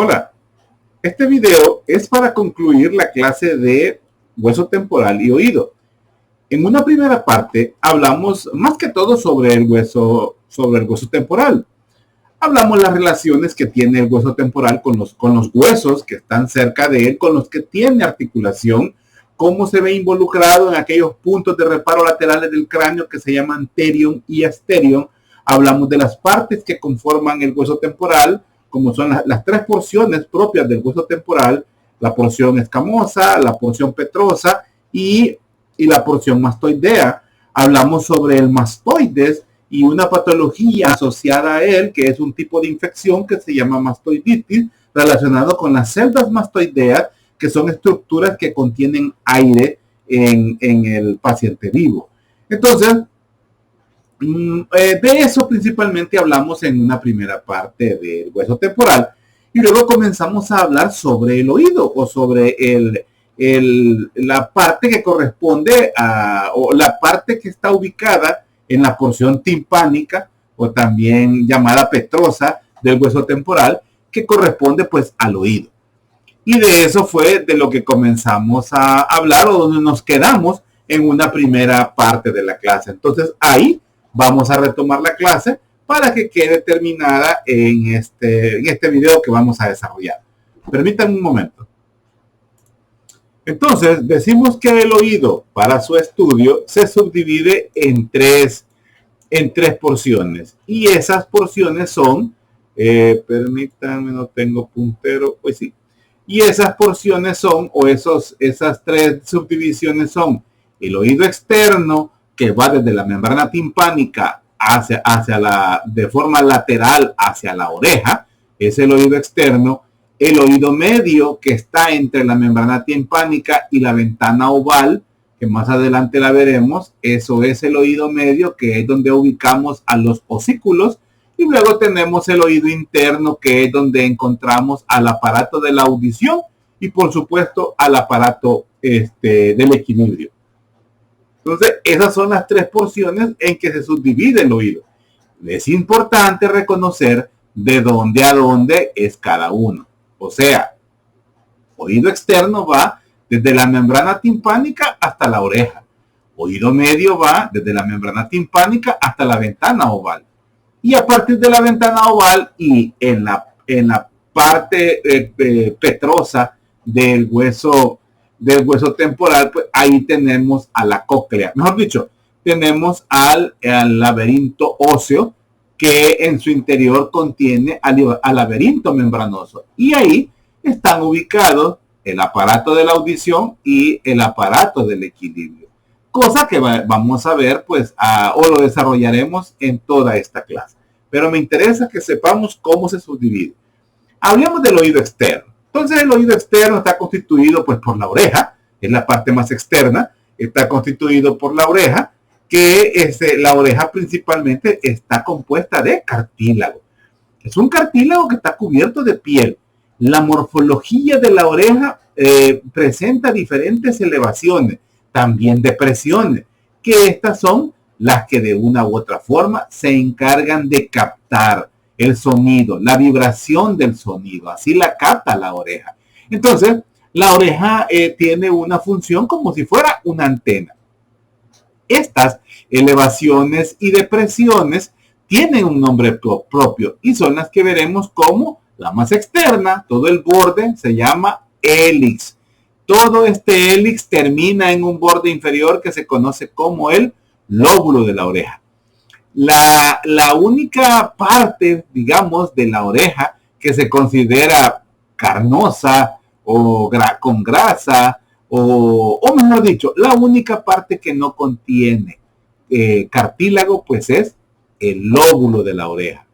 Hola, este video es para concluir la clase de hueso temporal y oído. En una primera parte hablamos más que todo sobre el hueso temporal. Hablamos las relaciones que tiene el hueso temporal con los huesos que están cerca de él, con los que tiene articulación, cómo se ve involucrado en aquellos puntos de reparo laterales del cráneo que se llaman terion y asterion. Hablamos de las partes que conforman el hueso temporal, como son las tres porciones propias del hueso temporal: la porción escamosa, la porción petrosa y la porción mastoidea. Hablamos sobre el mastoides y una patología asociada a él, que es un tipo de infección que se llama mastoiditis, relacionado con las celdas mastoideas, que son estructuras que contienen aire en el paciente vivo. Entonces, de eso principalmente hablamos en una primera parte del hueso temporal, y luego comenzamos a hablar sobre el oído, o sobre la parte que corresponde o la parte que está ubicada en la porción timpánica, o también llamada petrosa, del hueso temporal, que corresponde pues al oído. Y de eso fue de lo que comenzamos a hablar, o donde nos quedamos en una primera parte de la clase. Entonces ahí vamos a retomar la clase para que quede terminada en este video que vamos a desarrollar. Permítanme un momento. Entonces, decimos que el oído, para su estudio, se subdivide en tres porciones. Y esas porciones son, permítanme, no tengo puntero, pues sí. Y esas porciones son, esas tres subdivisiones son: el oído externo, que va desde la membrana timpánica de forma lateral hacia la oreja, es el oído externo. El oído medio, que está entre la membrana timpánica y la ventana oval, que más adelante la veremos, eso es el oído medio, que es donde ubicamos a los osículos. Y luego tenemos el oído interno, que es donde encontramos al aparato de la audición y por supuesto al aparato del equilibrio. Entonces, esas son las tres porciones en que se subdivide el oído. Es importante reconocer de dónde a dónde es cada uno. O sea, oído externo va desde la membrana timpánica hasta la oreja. Oído medio va desde la membrana timpánica hasta la ventana oval. Y a partir de la ventana oval y en la parte petrosa del hueso temporal, pues ahí tenemos a la cóclea. Mejor dicho, tenemos al laberinto óseo, que en su interior contiene al laberinto membranoso. Y ahí están ubicados el aparato de la audición y el aparato del equilibrio. Cosa que vamos a ver, pues, o lo desarrollaremos en toda esta clase. Pero me interesa que sepamos cómo se subdivide. Hablemos del oído externo. Entonces, el oído externo está constituido pues por la oreja, es la parte más externa. Está constituido por la oreja, que la oreja principalmente está compuesta de cartílago. Es un cartílago que está cubierto de piel. La morfología de la oreja presenta diferentes elevaciones, también depresiones, que estas son las que de una u otra forma se encargan de captar el sonido, la vibración del sonido. Así la capta la oreja. Entonces, la oreja tiene una función como si fuera una antena. Estas elevaciones y depresiones tienen un nombre propio y son las que veremos como la más externa. Todo el borde se llama hélix. Todo este hélix termina en un borde inferior que se conoce como el lóbulo de la oreja. La única parte, digamos, de la oreja que se considera carnosa o con grasa, o mejor dicho, la única parte que no contiene cartílago, pues es el lóbulo de la oreja.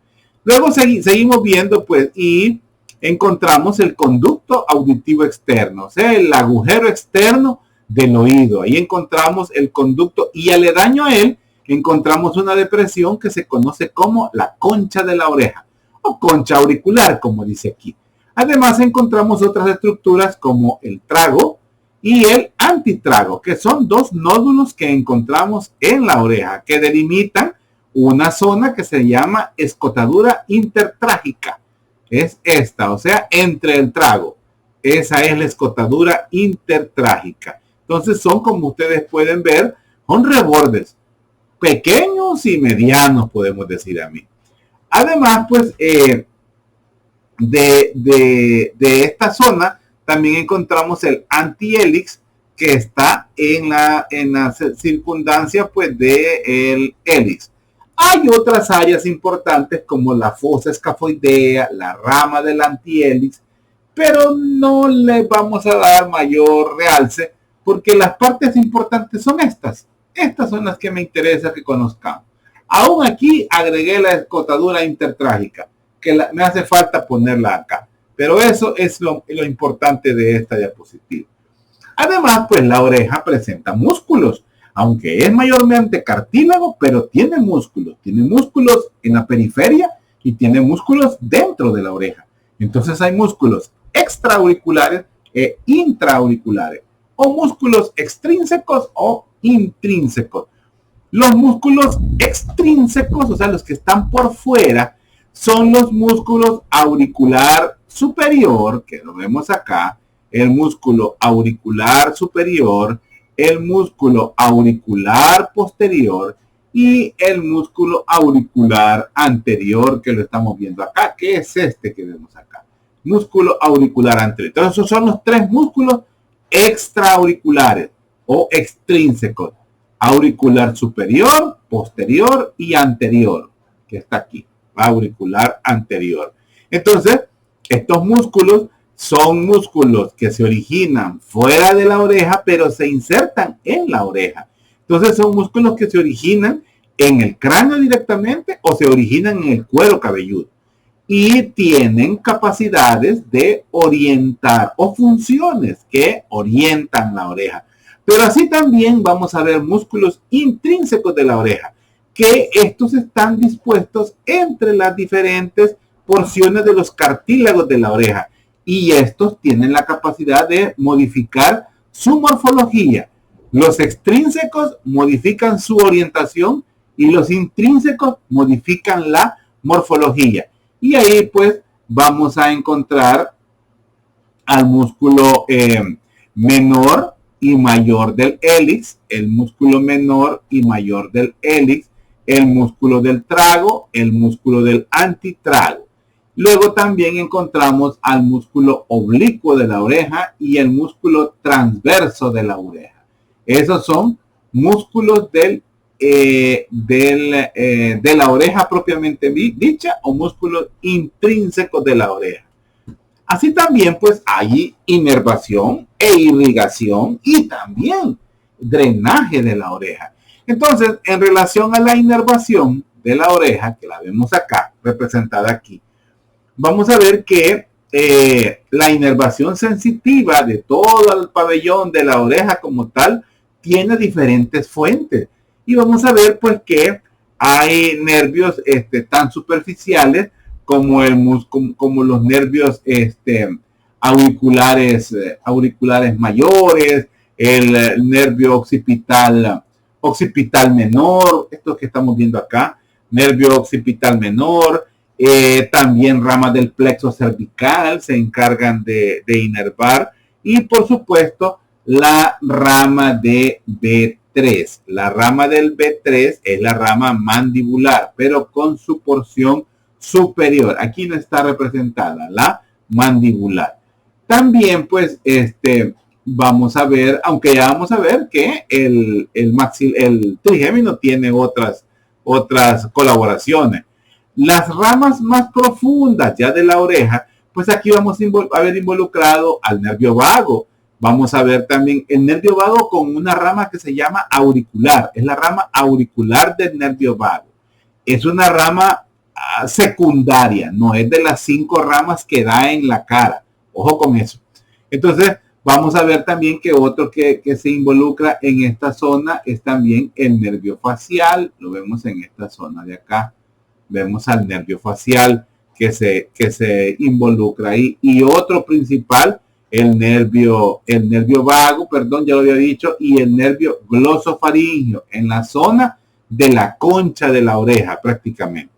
Luego seguimos viendo, pues, y encontramos el conducto auditivo externo, o sea, el agujero externo del oído. Ahí encontramos el conducto, y aledaño a él encontramos una depresión que se conoce como la concha de la oreja, o concha auricular, como dice aquí. Además encontramos otras estructuras como el trago y el antitrago, que son dos nódulos que encontramos en la oreja, que delimitan una zona que se llama escotadura intertrágica. es esta, o sea, entre el trago. Esa es la escotadura intertrágica. Entonces son, como ustedes pueden ver, son rebordes pequeños y medianos, podemos decir a mí. Además, pues, de esta zona también encontramos el antihélix, que está en la circundancia, pues, del hélix. Hay otras áreas importantes como la fosa escafoidea, la rama del antihélix, pero no le vamos a dar mayor realce porque las partes importantes son estas. Estas son las que me interesa que conozcamos. Aún aquí agregué la escotadura intertrágica, que me hace falta ponerla acá. Pero eso es lo importante de esta diapositiva. Además, pues la oreja presenta músculos, aunque es mayormente cartílago, pero tiene músculos. Tiene músculos en la periferia y tiene músculos dentro de la oreja. Entonces hay músculos extraauriculares e intraauriculares, o músculos extrínsecos o intrínsecos. Los músculos extrínsecos, o sea, los que están por fuera, son los músculos auricular superior, que lo vemos acá, el músculo auricular superior, el músculo auricular posterior y el músculo auricular anterior, que lo estamos viendo acá, que es este que vemos acá. Músculo auricular anterior. Entonces, esos son los tres músculos extraauriculares o extrínsecos. Auricular superior, posterior y anterior, que está aquí. Auricular anterior. Entonces, estos músculos son músculos que se originan fuera de la oreja, pero se insertan en la oreja. Entonces, son músculos que se originan en el cráneo directamente o se originan en el cuero cabelludo. Y tienen capacidades de orientar o funciones que orientan la oreja. Pero así también vamos a ver músculos intrínsecos de la oreja, que estos están dispuestos entre las diferentes porciones de los cartílagos de la oreja. Y estos tienen la capacidad de modificar su morfología. Los extrínsecos modifican su orientación y los intrínsecos modifican la morfología. Y ahí pues vamos a encontrar al músculo menor y mayor del hélix, el músculo menor y mayor del hélix, el músculo del trago, el músculo del antitrago. Luego también encontramos al músculo oblicuo de la oreja y el músculo transverso de la oreja. Esos son músculos de la oreja propiamente dicha o músculos intrínsecos de la oreja. Así también pues hay inervación e irrigación y también drenaje de la oreja. Entonces, en relación a la inervación de la oreja, que la vemos acá, representada aquí, vamos a ver que la inervación sensitiva de todo el pabellón de la oreja como tal tiene diferentes fuentes. Y vamos a ver pues que hay nervios tan superficiales como los nervios auriculares mayores, el nervio occipital menor, esto que estamos viendo acá, nervio occipital menor, también ramas del plexo cervical se encargan de inervar, y por supuesto la rama de B3. La rama del B3 es la rama mandibular, pero con su porción superior. Aquí no está representada la mandibular. También pues vamos a ver, aunque ya vamos a ver que el trigémino tiene otras colaboraciones. Las ramas más profundas ya de la oreja, pues aquí vamos a ver involucrado al nervio vago. Vamos a ver también el nervio vago con una rama que se llama auricular. Es la rama auricular del nervio vago. Es una rama secundaria, no es de las 5 ramas que da en la cara. Ojo con eso. Entonces, vamos a ver también que otro que se involucra en esta zona es también el nervio facial. Lo vemos en esta zona de acá. Vemos al nervio facial que se involucra ahí. Y otro principal, el nervio vago, perdón, ya lo había dicho, y el nervio glosofaringeo en la zona de la concha de la oreja prácticamente.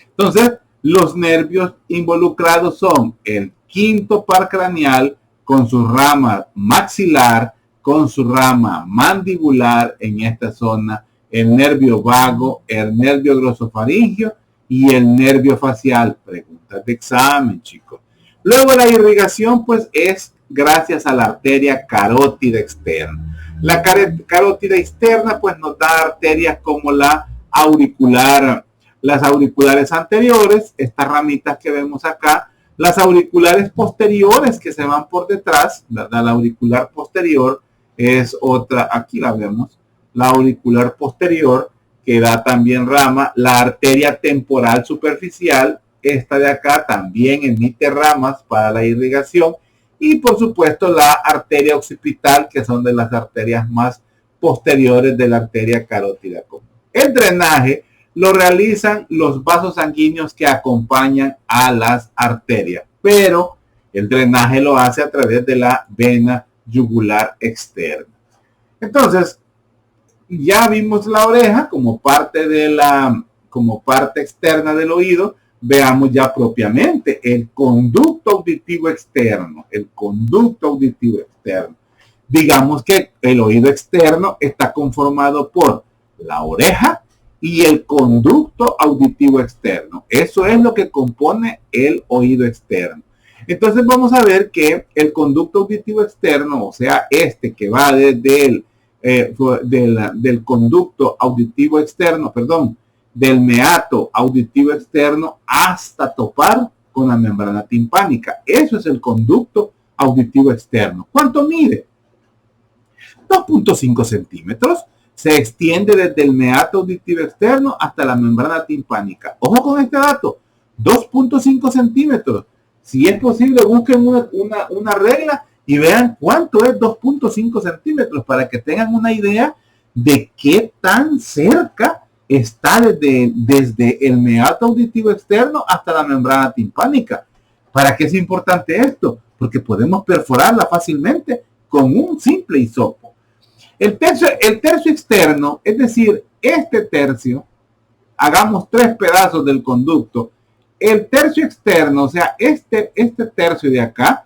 Entonces, Los nervios involucrados son el quinto par craneal con su rama maxilar, con su rama mandibular en esta zona, el nervio vago, el nervio glosofaringeo y el nervio facial. Preguntas de examen, chicos. Luego la irrigación pues es gracias a la arteria carótida externa. La carótida externa pues nos da arterias como la auricular, las auriculares anteriores, estas ramitas que vemos acá, las auriculares posteriores que se van por detrás, ¿verdad? La auricular posterior es otra, aquí la vemos, la auricular posterior que da también rama, la arteria temporal superficial, esta de acá también emite ramas para la irrigación y por supuesto la arteria occipital que son de las arterias más posteriores de la arteria carótida común. El drenaje lo realizan los vasos sanguíneos que acompañan a las arterias, pero el drenaje lo hace a través de la vena yugular externa. Entonces, ya vimos la oreja como parte externa del oído. Veamos ya propiamente el conducto auditivo externo. El conducto auditivo externo. Digamos que el oído externo está conformado por la oreja y el conducto auditivo externo. Eso es lo que compone el oído externo. Entonces vamos a ver que el conducto auditivo externo, o sea, este que va desde el del conducto auditivo externo, perdón, del meato auditivo externo hasta topar con la membrana timpánica. Eso es el conducto auditivo externo. ¿Cuánto mide? 2.5 centímetros. Se extiende desde el meato auditivo externo hasta la membrana timpánica. Ojo con este dato. 2.5 centímetros. Si es posible, busquen una regla y vean cuánto es 2.5 centímetros para que tengan una idea de qué tan cerca está desde el meato auditivo externo hasta la membrana timpánica. ¿Para qué es importante esto? Porque podemos perforarla fácilmente con un simple hisopo. El tercio externo, es decir, este tercio, hagamos 3 pedazos del conducto. El tercio externo, o sea, este tercio de acá,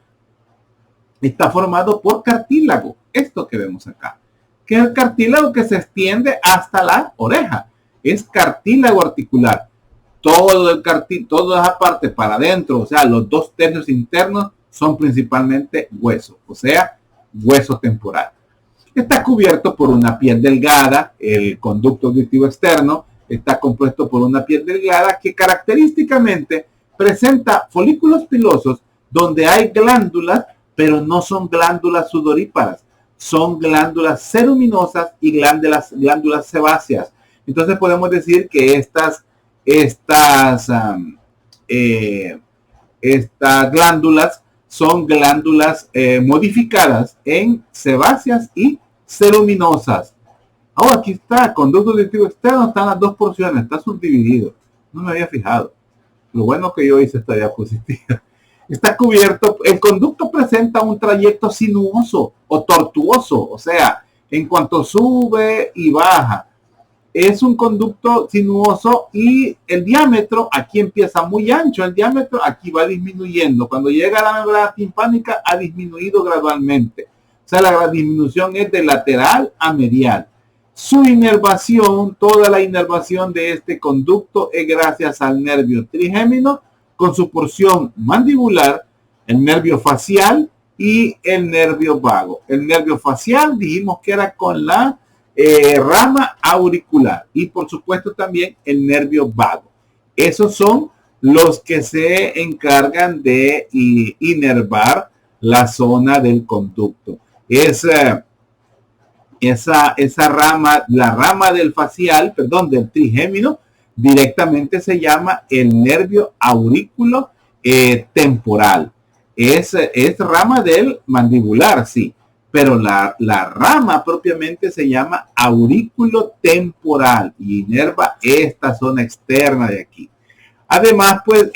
está formado por cartílago, esto que vemos acá, que es el cartílago que se extiende hasta la oreja, es cartílago articular. Toda esa parte para adentro, o sea, los 2 tercios internos son principalmente hueso, o sea, hueso temporal. Está cubierto por una piel delgada, el conducto auditivo externo está compuesto por una piel delgada que característicamente presenta folículos pilosos donde hay glándulas, pero no son glándulas sudoríparas, son glándulas ceruminosas y glándulas sebáceas. Entonces podemos decir que estas glándulas son glándulas modificadas en sebáceas y ceruminosas. Ahora aquí está, conducto auditivo externo, están las 2 porciones, está subdividido. No me había fijado. Lo bueno que yo hice esta diapositiva. Está cubierto, el conducto presenta un trayecto sinuoso o tortuoso, o sea, en cuanto sube y baja. Es un conducto sinuoso y el diámetro aquí empieza muy ancho, el diámetro aquí va disminuyendo. Cuando llega a la membrana timpánica ha disminuido gradualmente. O sea, la disminución es de lateral a medial. Su inervación, toda la inervación de este conducto es gracias al nervio trigémino con su porción mandibular, el nervio facial y el nervio vago. El nervio facial dijimos que era con la rama auricular y por supuesto también el nervio vago. Esos son los que se encargan de inervar la zona del conducto. Esa rama, la rama del trigémino, directamente se llama el nervio aurículo temporal. Es rama del mandibular, sí, pero la rama propiamente se llama aurículo temporal y inerva esta zona externa de aquí. Además, pues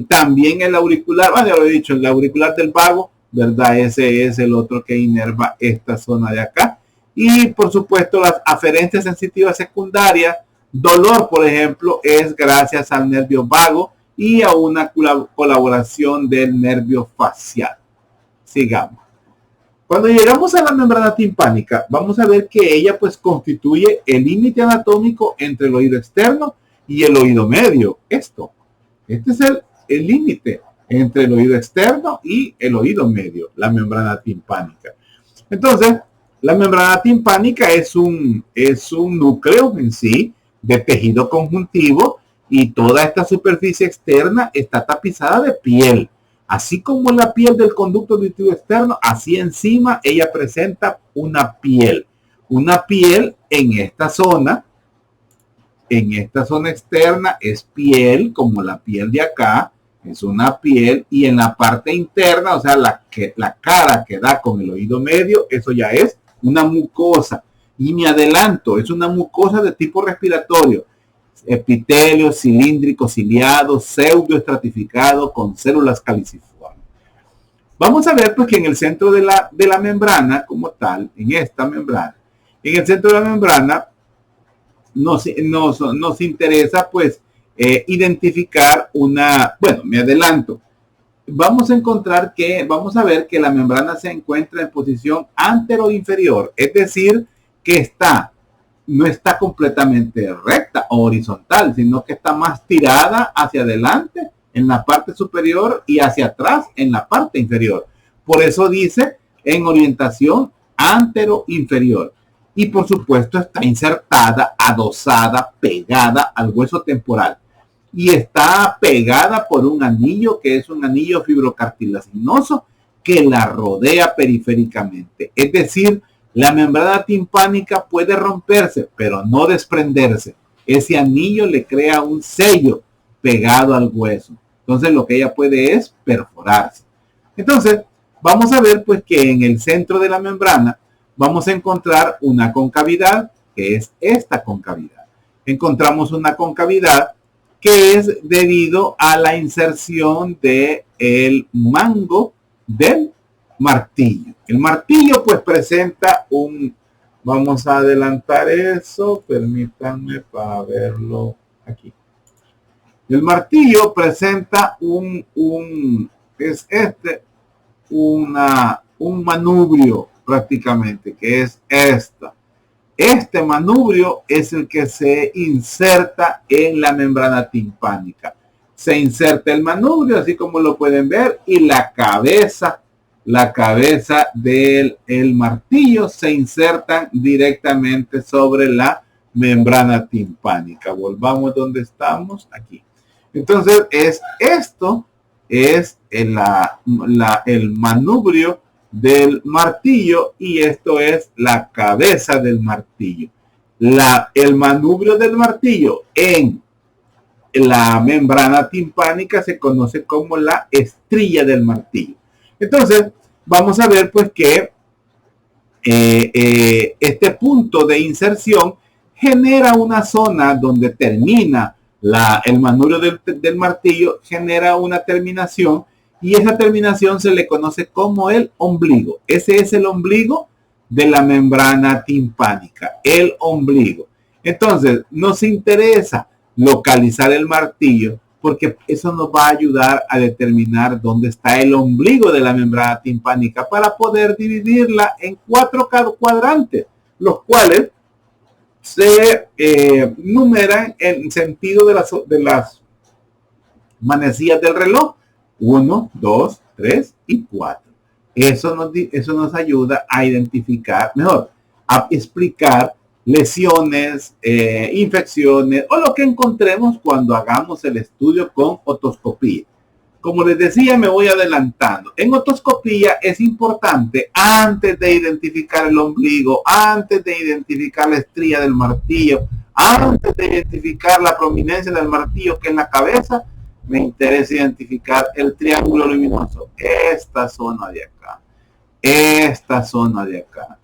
también el auricular, ya lo he dicho, el auricular del vago, ¿verdad? Ese es el otro que inerva esta zona de acá. Y por supuesto las aferencias sensitivas secundarias, dolor por ejemplo, es gracias al nervio vago y a una colaboración del nervio facial. Sigamos. Cuando llegamos a la membrana timpánica, vamos a ver que ella pues constituye el límite anatómico entre el oído externo y el oído medio. Este es el límite entre el oído externo y el oído medio, la membrana timpánica. Entonces, la membrana timpánica es un núcleo en sí de tejido conjuntivo y toda esta superficie externa está tapizada de piel. Así como la piel del conducto auditivo externo, así encima ella presenta una piel. Una piel en esta zona externa es piel, como la piel de acá, es una piel, y en la parte interna, o sea, la cara que da con el oído medio, eso ya es una mucosa. Y me adelanto, es una mucosa de tipo respiratorio, epitelio cilíndrico ciliado, pseudoestratificado con células caliciformes. Vamos a ver pues que en el centro de la membrana como tal, en el centro de la membrana nos interesa pues identificar me adelanto. Vamos a ver que la membrana se encuentra en posición antero-inferior, es decir, que no está completamente recta o horizontal, sino que está más tirada hacia adelante en la parte superior y hacia atrás en la parte inferior. Por eso dice en orientación antero-inferior. Y por supuesto está insertada, adosada, pegada al hueso temporal. Y está pegada por un anillo que es un anillo fibrocartilaginoso que la rodea periféricamente. Es decir, la membrana timpánica puede romperse, pero no desprenderse. Ese anillo le crea un sello pegado al hueso. Entonces lo que ella puede es perforarse. Entonces vamos a ver pues que en el centro de la membrana vamos a encontrar una concavidad, que es esta concavidad. Encontramos una concavidad que es debido a la inserción del mango del martillo. El martillo pues presenta vamos a adelantar eso, permítanme para verlo aquí. El martillo presenta un manubrio prácticamente, que es esta. Este manubrio es el que se inserta en la membrana timpánica. Se inserta el manubrio, así como lo pueden ver, y la cabeza del martillo se insertan directamente sobre la membrana timpánica. Volvamos donde estamos, aquí. Entonces, esto es el manubrio del martillo y esto es la cabeza del martillo. El manubrio del martillo en la membrana timpánica se conoce como la estrella del martillo. Entonces, vamos a ver pues que este punto de inserción genera una zona donde termina el manubrio del martillo, genera una terminación y esa terminación se le conoce como el ombligo. Ese es el ombligo de la membrana timpánica, el ombligo. Entonces, nos interesa localizar el martillo porque eso nos va a ayudar a determinar dónde está el ombligo de la membrana timpánica para poder dividirla en 4 cuadrantes, los cuales se numeran en sentido de las manecillas del reloj. 1, 2, 3 y 4. Eso nos ayuda a identificar, a explicar lesiones, infecciones o lo que encontremos cuando hagamos el estudio con otoscopía. Como les decía, me voy adelantando. En otoscopía es importante, antes de identificar el ombligo, antes de identificar la estrella del martillo, antes de identificar la prominencia del martillo que es la cabeza, me interesa identificar el triángulo luminoso, esta zona de acá,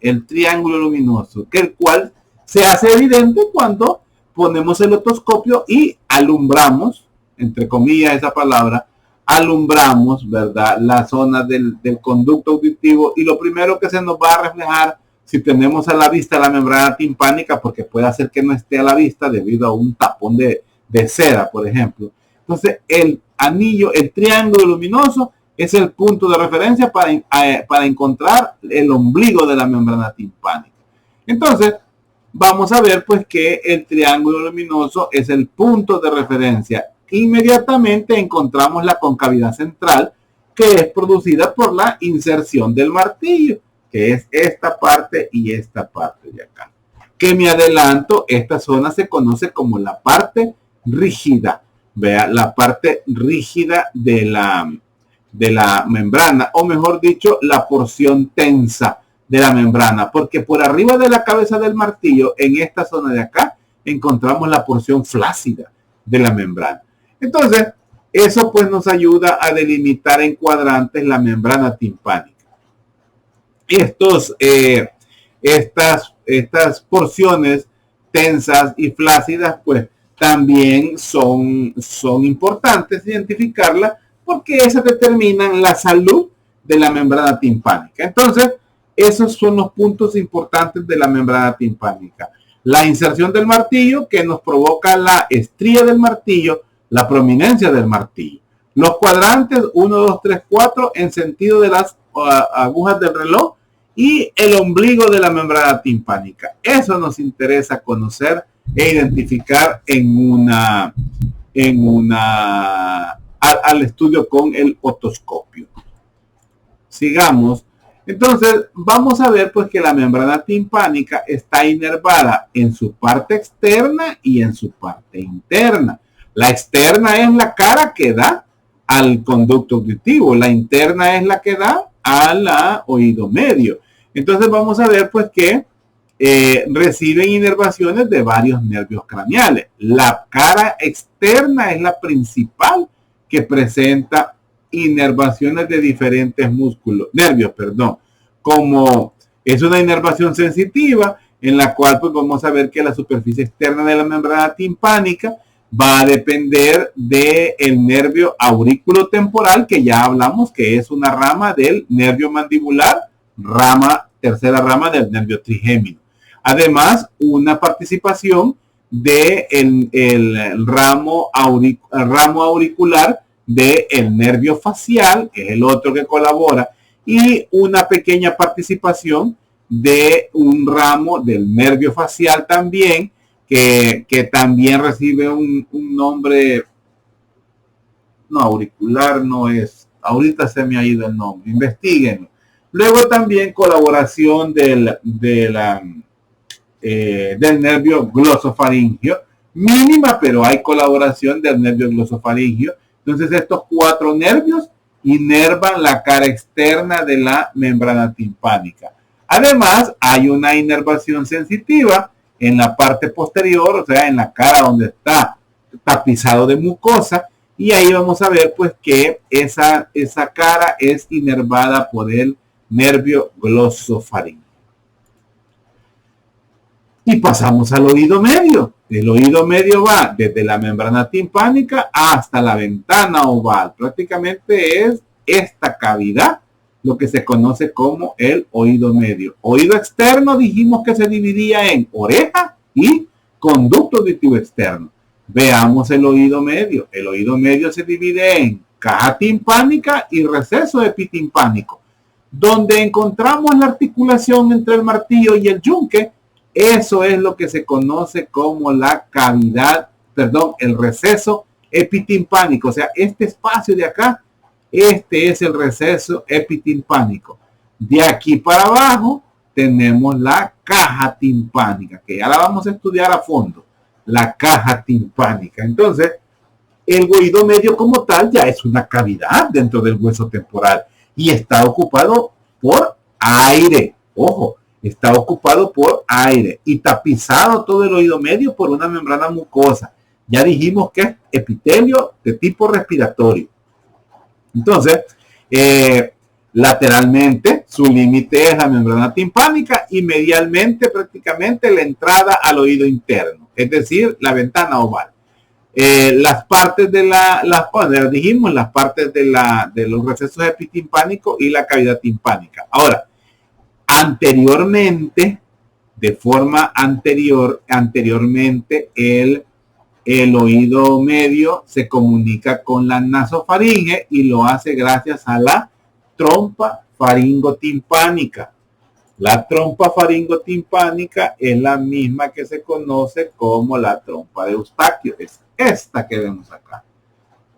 el triángulo luminoso, que el cual se hace evidente cuando ponemos el otoscopio y alumbramos, entre comillas esa palabra, alumbramos, ¿verdad?, la zona del conducto auditivo y lo primero que se nos va a reflejar si tenemos a la vista la membrana timpánica, porque puede hacer que no esté a la vista debido a un tapón de cera, por ejemplo. Entonces, anillo, el triángulo luminoso es el punto de referencia para encontrar el ombligo de la membrana timpánica. Entonces, vamos a ver pues que el triángulo luminoso es el punto de referencia. Inmediatamente encontramos la concavidad central, que es producida por la inserción del martillo, que es esta parte y esta parte de acá. Que me adelanto, esta zona se conoce como la parte rígida. Vea, la parte rígida de la membrana, o mejor dicho, la porción tensa de la membrana, porque por arriba de la cabeza del martillo, en esta zona de acá, encontramos la porción flácida de la membrana. Entonces, eso pues nos ayuda a delimitar en cuadrantes la membrana timpánica. Estas porciones tensas y flácidas pues también son importantes identificarlas, porque esas determinan la salud de la membrana timpánica. Entonces, esos son los puntos importantes de la membrana timpánica. La inserción del martillo, que nos provoca la estría del martillo, la prominencia del martillo. Los cuadrantes 1, 2, 3, 4 en sentido de las agujas del reloj y el ombligo de la membrana timpánica. Eso nos interesa conocer e identificar al estudio con el otoscopio. Sigamos. Entonces, vamos a ver pues que la membrana timpánica está inervada en su parte externa y en su parte interna. La externa es la cara que da al conducto auditivo, la interna es la que da al oído medio. Entonces vamos a ver pues que reciben inervaciones de varios nervios craneales. La cara externa es la principal que presenta inervaciones de diferentes nervios, como es una inervación sensitiva en la cual pues vamos a ver que la superficie externa de la membrana timpánica va a depender del nervio aurículo-temporal, que ya hablamos que es una rama del nervio mandibular, tercera rama del nervio trigémino. Además, una participación del ramo auricular del nervio facial, que es el otro que colabora, y una pequeña participación de un ramo del nervio facial también, que también recibe un nombre, no, auricular no es, ahorita se me ha ido el nombre, investiguen. Luego también colaboración del nervio glosofaringio, mínima, pero hay colaboración del nervio glosofaringio. Entonces estos 4 nervios inervan la cara externa de la membrana timpánica. Además, hay una inervación sensitiva en la parte posterior, o sea, en la cara donde está tapizado de mucosa, y ahí vamos a ver pues que esa cara es inervada por el nervio glosofaringio. Y pasamos al oído medio. El oído medio va desde la membrana timpánica hasta la ventana oval. Prácticamente es esta cavidad lo que se conoce como el oído medio. Oído externo dijimos que se dividía en oreja y conducto auditivo externo. Veamos el oído medio. El oído medio se divide en caja timpánica y receso epitimpánico. Donde encontramos la articulación entre el martillo y el yunque, eso es lo que se conoce como la cavidad, el receso epitimpánico. O sea, este espacio de acá, este es el receso epitimpánico. De aquí para abajo tenemos la caja timpánica, que ya la vamos a estudiar a fondo. La caja timpánica. Entonces, el oído medio como tal ya es una cavidad dentro del hueso temporal y está ocupado por aire. Ojo, está ocupado por aire y tapizado todo el oído medio por una membrana mucosa. Ya dijimos que es epitelio de tipo respiratorio. Entonces, lateralmente su límite es la membrana timpánica y medialmente prácticamente la entrada al oído interno, es decir, la ventana oval. Las partes de las partes de los recesos epitimpánicos y la cavidad timpánica. Ahora, anteriormente, de forma anteriormente, el oído medio se comunica con la nasofaringe y lo hace gracias a la trompa faringotimpánica. La trompa faringotimpánica es la misma que se conoce como la trompa de Eustaquio. Es esta que vemos acá.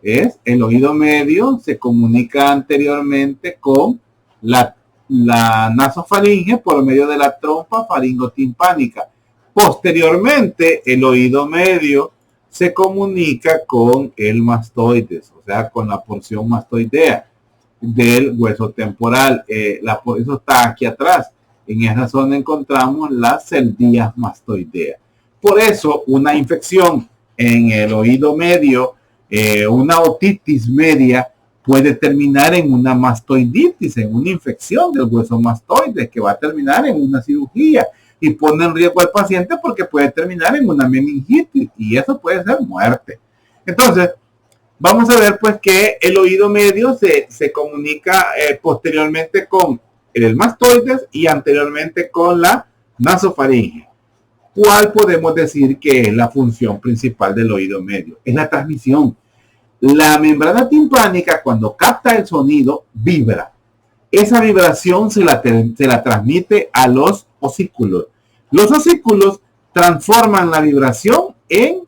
Es el oído medio, se comunica anteriormente con la nasofaringe por medio de la trompa faringotimpánica. Posteriormente, el oído medio se comunica con el mastoides, o sea, con la porción mastoidea del hueso temporal. Por eso está aquí atrás. En esa zona encontramos las celdillas mastoideas. Por eso, una infección en el oído medio, una otitis media, puede terminar en una mastoiditis, en una infección del hueso mastoide, que va a terminar en una cirugía y pone en riesgo al paciente porque puede terminar en una meningitis y eso puede ser muerte. Entonces, vamos a ver pues que el oído medio se comunica posteriormente con el mastoides y anteriormente con la nasofaringe. ¿Cuál podemos decir que es la función principal del oído medio? Es la transmisión. La membrana timpánica, cuando capta el sonido, vibra. Esa vibración se la transmite a los osículos. Los osículos transforman la vibración en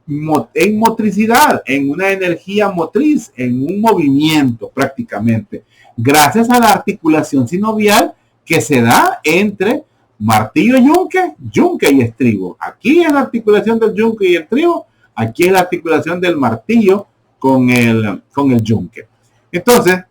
motricidad, en una energía motriz, en un movimiento prácticamente, gracias a la articulación sinovial que se da entre martillo y yunque y estribo. Aquí es la articulación del yunque y el estribo, aquí es la articulación del martillo con el yunque. Entonces,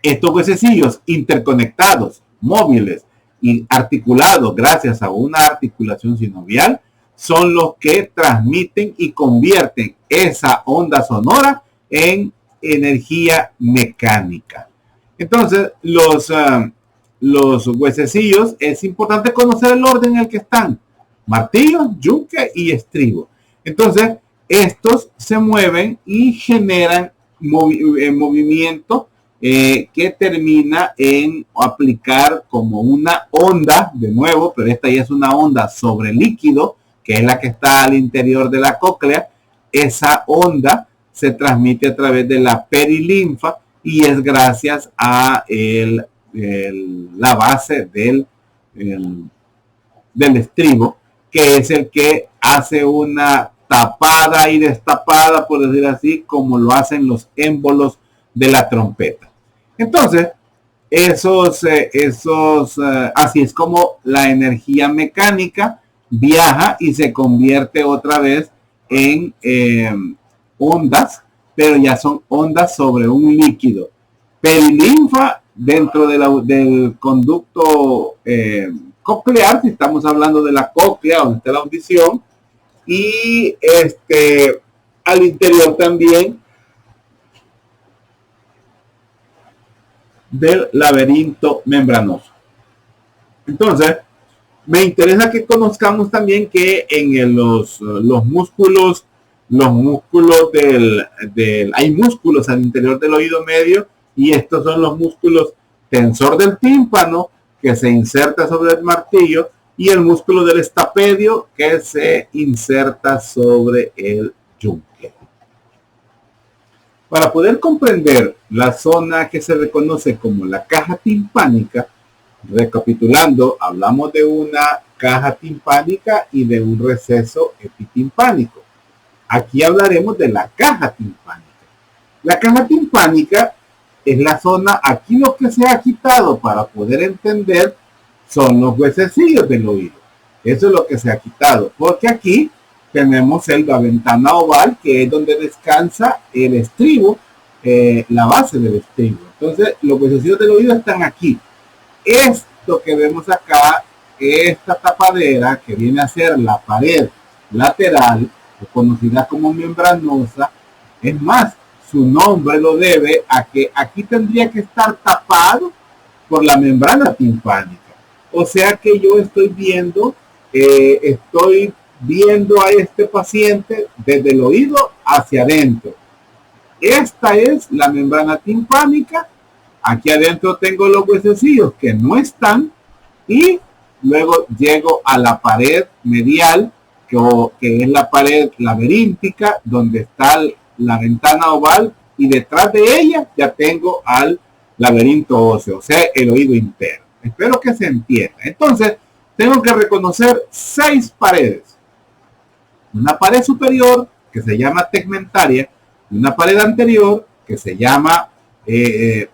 estos huesecillos interconectados, móviles y articulados gracias a una articulación sinovial son los que transmiten y convierten esa onda sonora en energía mecánica. Entonces, los huesecillos, es importante conocer el orden en el que están: martillo, yunque y estribo. Entonces, estos se mueven y generan movimiento que termina en aplicar como una onda, de nuevo, pero esta ya es una onda sobre líquido, que es la que está al interior de la cóclea. Esa onda se transmite a través de la perilinfa y es gracias a la base del estribo, que es el que hace una tapada y destapada, por decir así, como lo hacen los émbolos de la trompeta. Entonces, así es como la energía mecánica viaja y se convierte otra vez en ondas, pero ya son ondas sobre un líquido. Perilinfa dentro del conducto coclear, si estamos hablando de la cóclea, donde está la audición, y al interior también del laberinto membranoso. Entonces, me interesa que conozcamos también que en los músculos hay músculos al interior del oído medio, y estos son los músculos tensor del tímpano, que se inserta sobre el martillo, y el músculo del estapedio, que se inserta sobre el yunque. Para poder comprender la zona que se reconoce como la caja timpánica, recapitulando, hablamos de una caja timpánica y de un receso epitimpánico. Aquí hablaremos de la caja timpánica. La caja timpánica es la zona, aquí lo que se ha quitado para poder entender son los huesecillos del oído. Eso es lo que se ha quitado, porque aquí tenemos la ventana oval, que es donde descansa el estribo, la base del estribo. Entonces, los huesecillos del oído están aquí. Esto que vemos acá, esta tapadera que viene a ser la pared lateral, conocida como membranosa, es más, su nombre lo debe a que aquí tendría que estar tapado por la membrana timpánica. O sea que yo estoy viendo a este paciente desde el oído hacia adentro. Esta es la membrana timpánica. Aquí adentro tengo los huesecillos que no están, y luego llego a la pared medial que es la pared laberíntica, donde está la ventana oval, y detrás de ella ya tengo al laberinto óseo, o sea, el oído interno. Espero que se entienda. Entonces, tengo que reconocer 6 paredes. Una pared superior, que se llama tegmentaria, una pared anterior, que se llama, que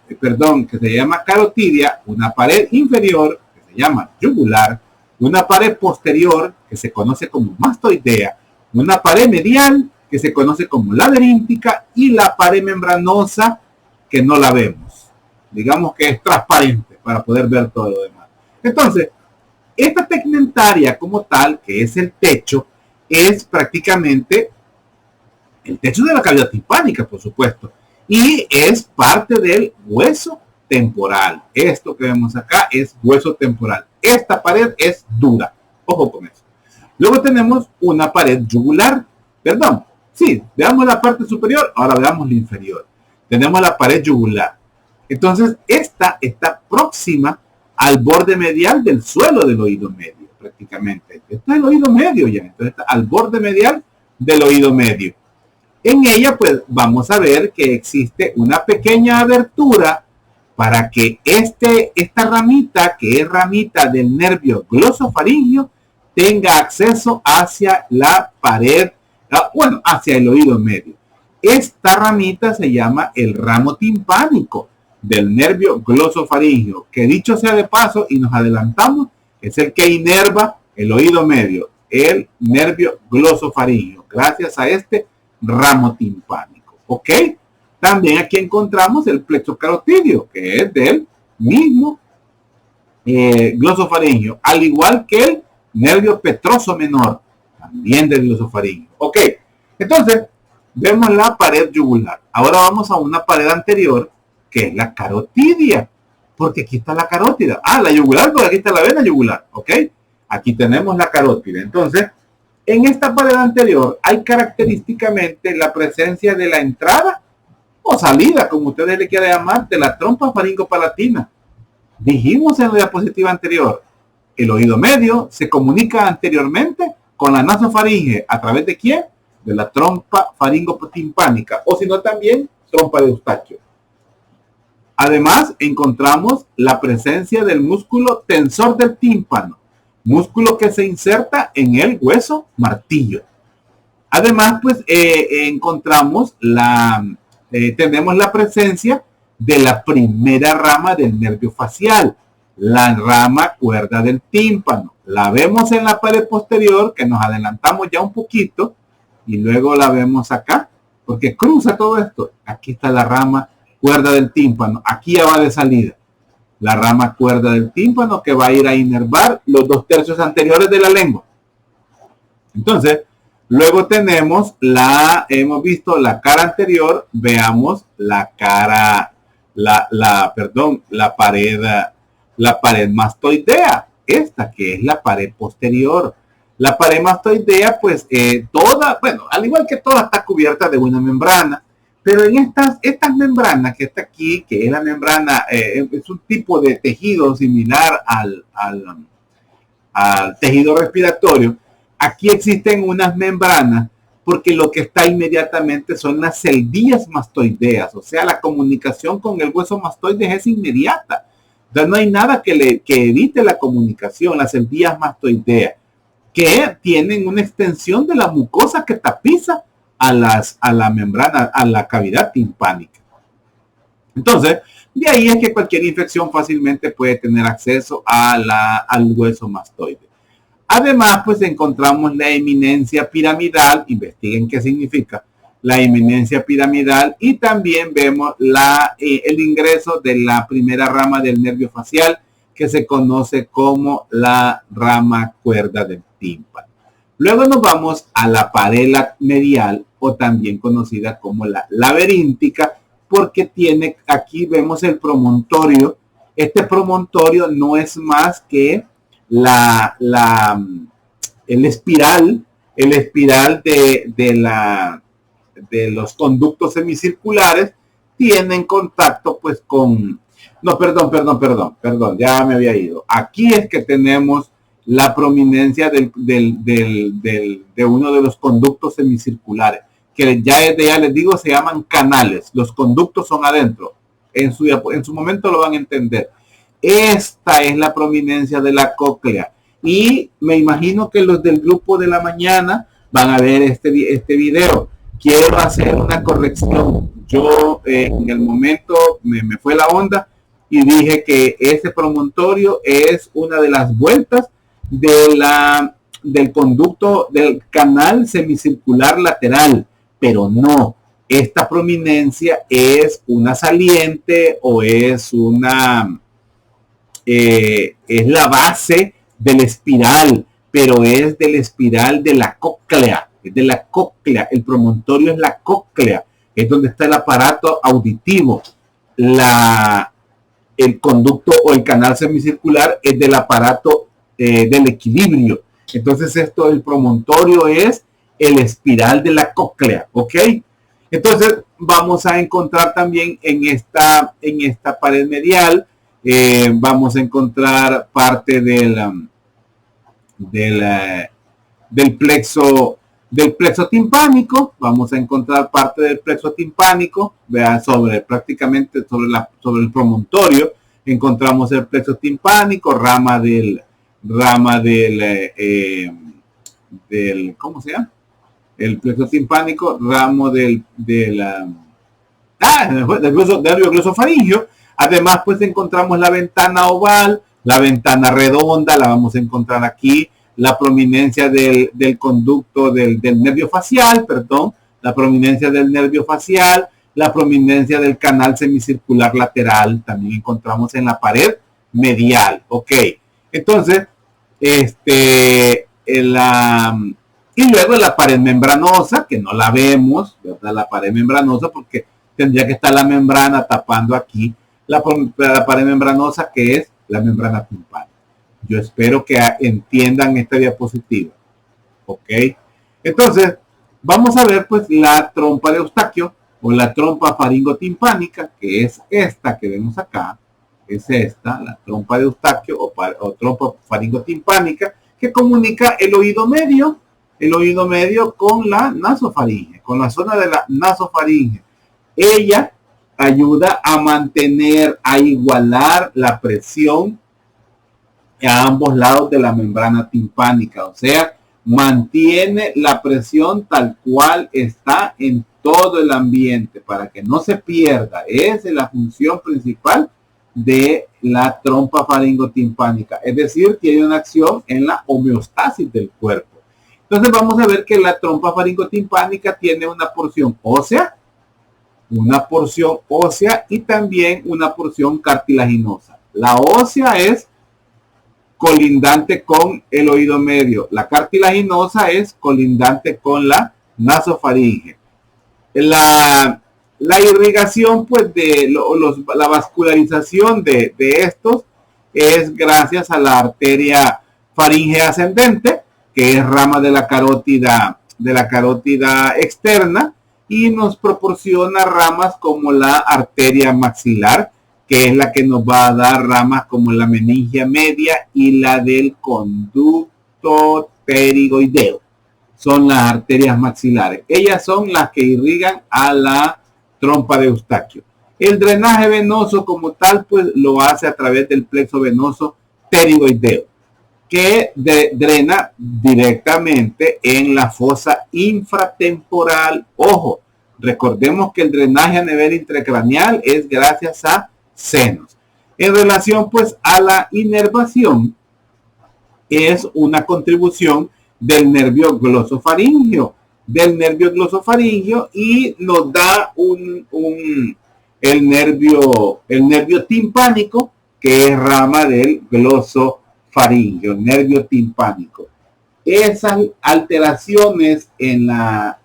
se llama carotidia, una pared inferior, que se llama yugular, una pared posterior, que se conoce como mastoidea, una pared medial, que se conoce como laberíntica, y la pared membranosa, que no la vemos. Digamos que es transparente para poder ver todo lo demás. Entonces, esta tegmentaria como tal, que es el techo, es prácticamente el techo de la cavidad timpánica, por supuesto, y es parte del hueso temporal. Esto que vemos acá es hueso temporal. Esta pared es dura. Ojo con eso. Luego tenemos una pared yugular. Perdón. Sí, veamos la parte superior. Ahora veamos la inferior. Tenemos la pared yugular. Entonces, esta está próxima al borde medial del suelo del oído medio, prácticamente. Este es el oído medio ya. Entonces, está al borde medial del oído medio. En ella, pues, vamos a ver que existe una pequeña abertura para que esta ramita, que es ramita del nervio glosofaringio, tenga acceso hacia la pared, hacia el oído medio. Esta ramita se llama el ramo timpánico del nervio glosofaringio, que dicho sea de paso, y nos adelantamos, es el que inerva el oído medio, el nervio glosofaringio, gracias a este ramo timpánico. ¿Ok? También aquí encontramos el plexo carotidio, que es del mismo glosofaringio, al igual que el nervio petroso menor, también del glosofaringio. Ok, entonces vemos la pared yugular. Ahora vamos a una pared anterior, que es la carotidia, porque aquí está la carótida. La yugular, porque aquí está la vena yugular. Ok, aquí tenemos la carótida. Entonces, en esta pared anterior hay característicamente la presencia de la entrada o salida, como ustedes le quieran llamar, de la trompa faringopalatina. Dijimos en la diapositiva anterior, el oído medio se comunica anteriormente con la nasofaringe. ¿A través de quién? De la trompa faringotimpánica, o si no también trompa de Eustaquio. Además, encontramos la presencia del músculo tensor del tímpano, músculo que se inserta en el hueso martillo. Además, pues encontramos tenemos la presencia de la primera rama del nervio facial, la rama cuerda del tímpano. La vemos en la pared posterior, que nos adelantamos ya un poquito, y luego la vemos acá, porque cruza todo esto. Aquí está la rama cuerda del tímpano, aquí ya va de salida. La rama cuerda del tímpano, que va a ir a inervar los 2/3 anteriores de la lengua. Entonces, luego tenemos hemos visto la cara anterior, veamos la cara, la pared mastoidea, esta que es la pared posterior. La pared mastoidea, pues al igual que toda, está cubierta de una membrana, pero en estas membranas que está aquí, que es la membrana, es un tipo de tejido similar al tejido respiratorio. Aquí existen unas membranas porque lo que está inmediatamente son las celdillas mastoideas, o sea, la comunicación con el hueso mastoides es inmediata. Entonces no hay nada que evite la comunicación, las celdillas mastoideas, que tienen una extensión de la mucosa que tapiza a la membrana, a la cavidad timpánica. Entonces, de ahí es que cualquier infección fácilmente puede tener acceso al hueso mastoide. Además, pues encontramos la eminencia piramidal, investiguen qué significa la eminencia piramidal, y también vemos el ingreso de la primera rama del nervio facial, que se conoce como la rama cuerda del tímpano. Luego nos vamos a la pared medial, o también conocida como la laberíntica, porque aquí vemos el promontorio. Este promontorio no es más que el espiral de los conductos semicirculares tienen contacto perdón, ya me había ido. Aquí es que tenemos la prominencia de uno de los conductos semicirculares, que ya les digo, se llaman canales. Los conductos son adentro. En su momento lo van a entender. Esta es la prominencia de la cóclea. Y me imagino que los del grupo de la mañana van a ver este video. Quiero hacer una corrección. Yo en el momento me fue la onda y dije que ese promontorio es una de las vueltas del conducto del canal semicircular lateral, pero no. Esta prominencia es una saliente o es es la base del espiral, pero es del espiral de la cóclea, es de la cóclea. El promontorio es la cóclea, es donde está el aparato auditivo. El conducto o el canal semicircular es del aparato del equilibrio. Entonces el promontorio es el espiral de la cóclea, ¿ok? Entonces vamos a encontrar también en esta pared medial, vamos a encontrar parte del plexo timpánico. Vamos a encontrar parte del plexo timpánico, vean, prácticamente sobre el promontorio encontramos el plexo timpánico, rama del ¿cómo se llama? El plexo timpánico, ramo del nervio glosofaringio. Además, pues encontramos la ventana oval, la ventana redonda, la vamos a encontrar aquí, la prominencia del conducto del nervio facial, la prominencia del nervio facial, la prominencia del canal semicircular lateral, también encontramos en la pared medial, ok. Entonces, y luego la pared membranosa, que no la vemos, ¿verdad? La pared membranosa, porque tendría que estar la membrana tapando aquí la pared membranosa, que es la membrana timpánica. Yo espero que entiendan esta diapositiva, ok. Entonces, vamos a ver pues la trompa de Eustaquio o la trompa faringotimpánica, que es esta que vemos acá. Es esta, la trompa de Eustaquio o trompa faringotimpánica, que comunica el oído medio con la nasofaringe, con la zona de la nasofaringe. Ella ayuda a mantener, a igualar la presión a ambos lados de la membrana timpánica, o sea, mantiene la presión tal cual está en todo el ambiente para que no se pierda. Esa es la función principal de la trompa faringotimpánica, es decir, tiene una acción en la homeostasis del cuerpo. Entonces vamos a ver que la trompa faringotimpánica tiene una porción ósea y también una porción cartilaginosa. La ósea es colindante con el oído medio, la cartilaginosa es colindante con la nasofaringe. La irrigación pues la vascularización de estos es gracias a la arteria faringe ascendente, que es rama de la carótida externa, y nos proporciona ramas como la arteria maxilar, que es la que nos va a dar ramas como la meningia media y la del conducto pterigoideo. Son las arterias maxilares. Ellas son las que irrigan a la trompa de Eustaquio. El drenaje venoso como tal, pues lo hace a través del plexo venoso pterigoideo, que drena directamente en la fosa infratemporal. Ojo, recordemos que el drenaje a nivel intracraneal es gracias a senos. En relación pues a la inervación, es una contribución del nervio glosofaringio, y nos da el nervio timpánico, que es rama del glosofaringio, nervio timpánico. Esas alteraciones en la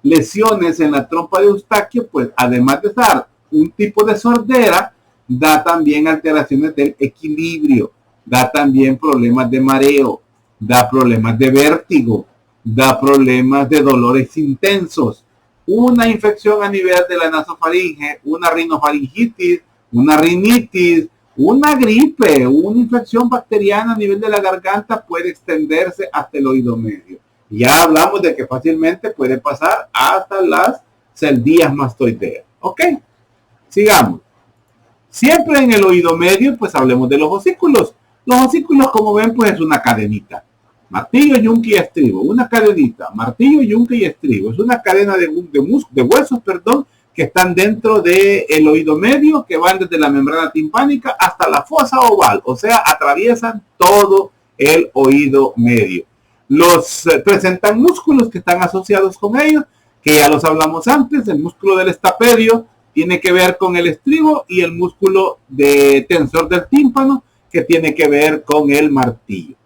lesiones en la trompa de Eustaquio, pues además de dar un tipo de sordera, da también alteraciones del equilibrio, da también problemas de mareo, da problemas de vértigo, da problemas de dolores intensos, una infección a nivel de la nasofaringe, una rinofaringitis, una rinitis, Una gripe, una infección bacteriana a nivel de la garganta puede extenderse hasta el oído medio. Ya hablamos de que fácilmente puede pasar hasta las celdías mastoideas. Ok, sigamos. Siempre en el oído medio, pues hablemos de los osículos. Los osículos, como ven, pues es una cadenita. Martillo, yunque y estribo. Una cadenita. Martillo, yunque y estribo. Es una cadena de huesos, perdón, que están dentro del oído medio, que van desde la membrana timpánica hasta la fosa oval. O sea, atraviesan todo el oído medio. Los presentan músculos que están asociados con ellos, que ya los hablamos antes. El músculo del estapedio tiene que ver con el estribo y el músculo de tensor del tímpano que tiene que ver con el martillo.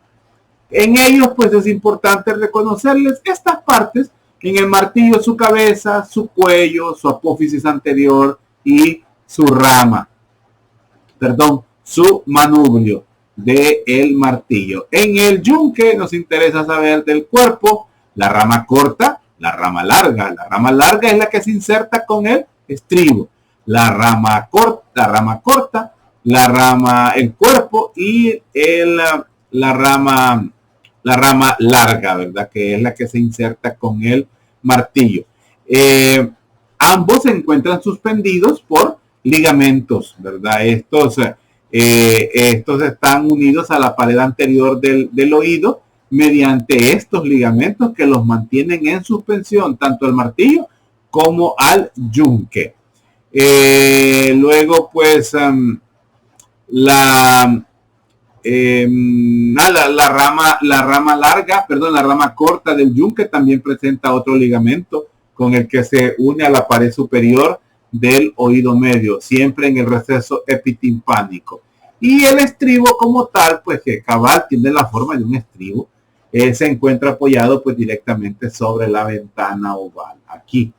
En ellos pues es importante reconocerles estas partes. En el martillo su cabeza, su cuello, su apófisis anterior y su rama, su manubrio del martillo. En el yunque nos interesa saber del cuerpo, la rama corta, la rama larga. La rama larga es la que se inserta con el estribo. La rama corta, el cuerpo y la rama larga, ¿verdad? Que es la que se inserta con el martillo. Ambos se encuentran suspendidos por ligamentos, ¿verdad? Estos están unidos a la pared anterior del oído mediante estos ligamentos que los mantienen en suspensión, tanto al martillo como al yunque. Luego, pues, la rama corta del yunque también presenta otro ligamento con el que se une a la pared superior del oído medio, siempre en el receso epitimpánico. Y el estribo como tal, pues que cabal tiene la forma de un estribo, se encuentra apoyado pues directamente sobre la ventana oval. Aquí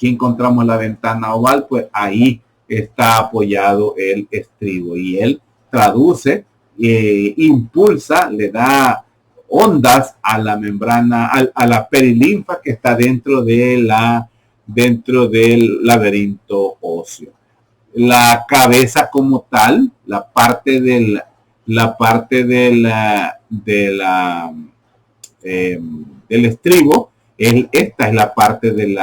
encontramos la ventana oval, pues ahí está apoyado el estribo y él traduce, impulsa, le da ondas a la membrana, a la perilinfa que está dentro del laberinto óseo. La cabeza como tal, la parte del estribo, esta es la parte del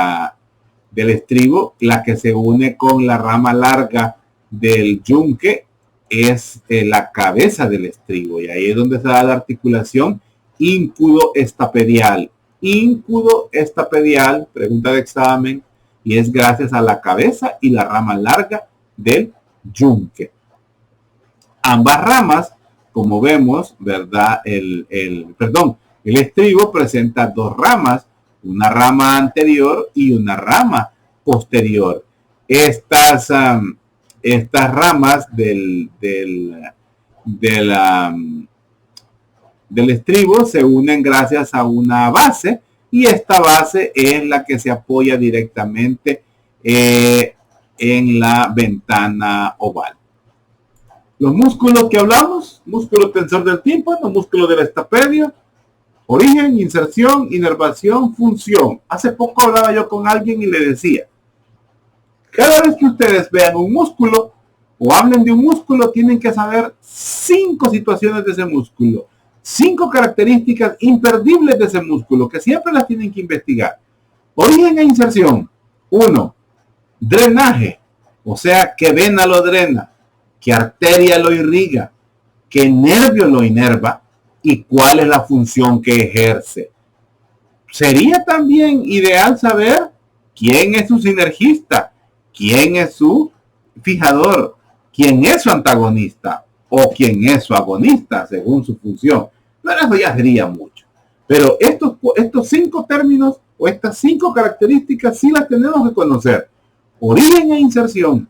estribo, la que se une con la rama larga del yunque es la cabeza del estribo, y ahí es donde se da la articulación íncudo-estapedial. Íncudo-estapedial, pregunta de examen, y es gracias a la cabeza y la rama larga del yunque. Ambas ramas, como vemos, ¿verdad? El estribo presenta dos ramas, una rama anterior y una rama posterior. Estas ramas del estribo se unen gracias a una base, y esta base es la que se apoya directamente en la ventana oval. Los músculos que hablamos: músculo tensor del tímpano, músculo del estapedio, origen, inserción, inervación, función. Hace poco hablaba yo con alguien y le decía, cada vez que ustedes vean un músculo o hablen de un músculo, tienen que saber 5 situaciones de ese músculo, 5 características imperdibles de ese músculo, que siempre las tienen que investigar. Origen e inserción. 1. Drenaje, o sea, qué vena lo drena, qué arteria lo irriga, qué nervio lo inerva y cuál es la función que ejerce. Sería también ideal saber quién es su sinergista, quién es su fijador, quién es su antagonista o quién es su agonista según su función. Pero eso ya sería mucho. Pero estos 5 términos o estas 5 características sí las tenemos que conocer. Origen e inserción,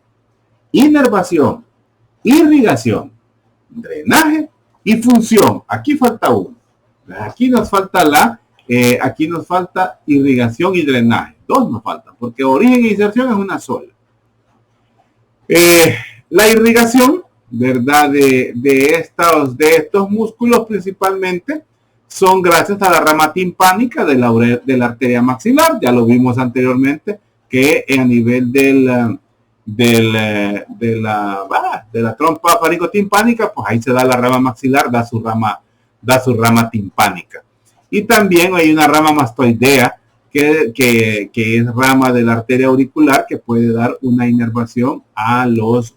inervación, irrigación, drenaje y función. Aquí falta uno. Aquí nos falta irrigación y drenaje. 2 nos faltan, porque origen e inserción es una sola. La irrigación, ¿verdad? De estos músculos principalmente son gracias a la rama timpánica de la arteria maxilar. Ya lo vimos anteriormente, que a nivel de la trompa faringotimpánica, pues ahí se da la rama maxilar, da su rama timpánica. Y también hay una rama mastoidea que es rama de la arteria auricular, que puede dar una inervación a ambos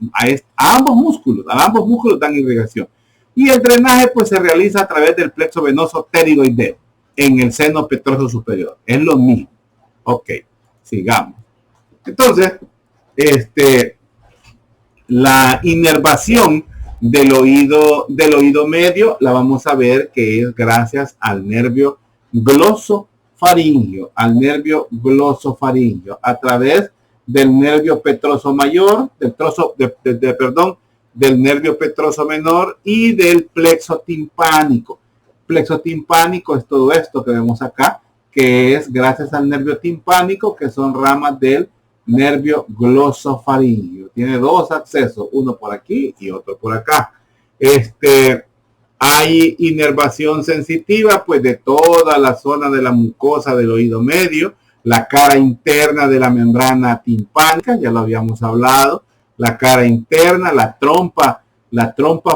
músculos. A ambos músculos dan irrigación. Y el drenaje pues se realiza a través del plexo venoso pterigoideo en el seno petroso superior. Es lo mismo. Ok, sigamos. Entonces, la inervación del oído medio la vamos a ver que es gracias al nervio glosofaringio, a través del nervio petroso mayor, del nervio petroso menor y del plexo timpánico. Plexo timpánico es todo esto que vemos acá, que es gracias al nervio timpánico, que son ramas del nervio glosofaringio. Tiene dos accesos, uno por aquí y otro por acá. Hay inervación sensitiva pues de toda la zona de la mucosa del oído medio, la cara interna de la membrana timpánica, ya lo habíamos hablado, la cara interna, la trompa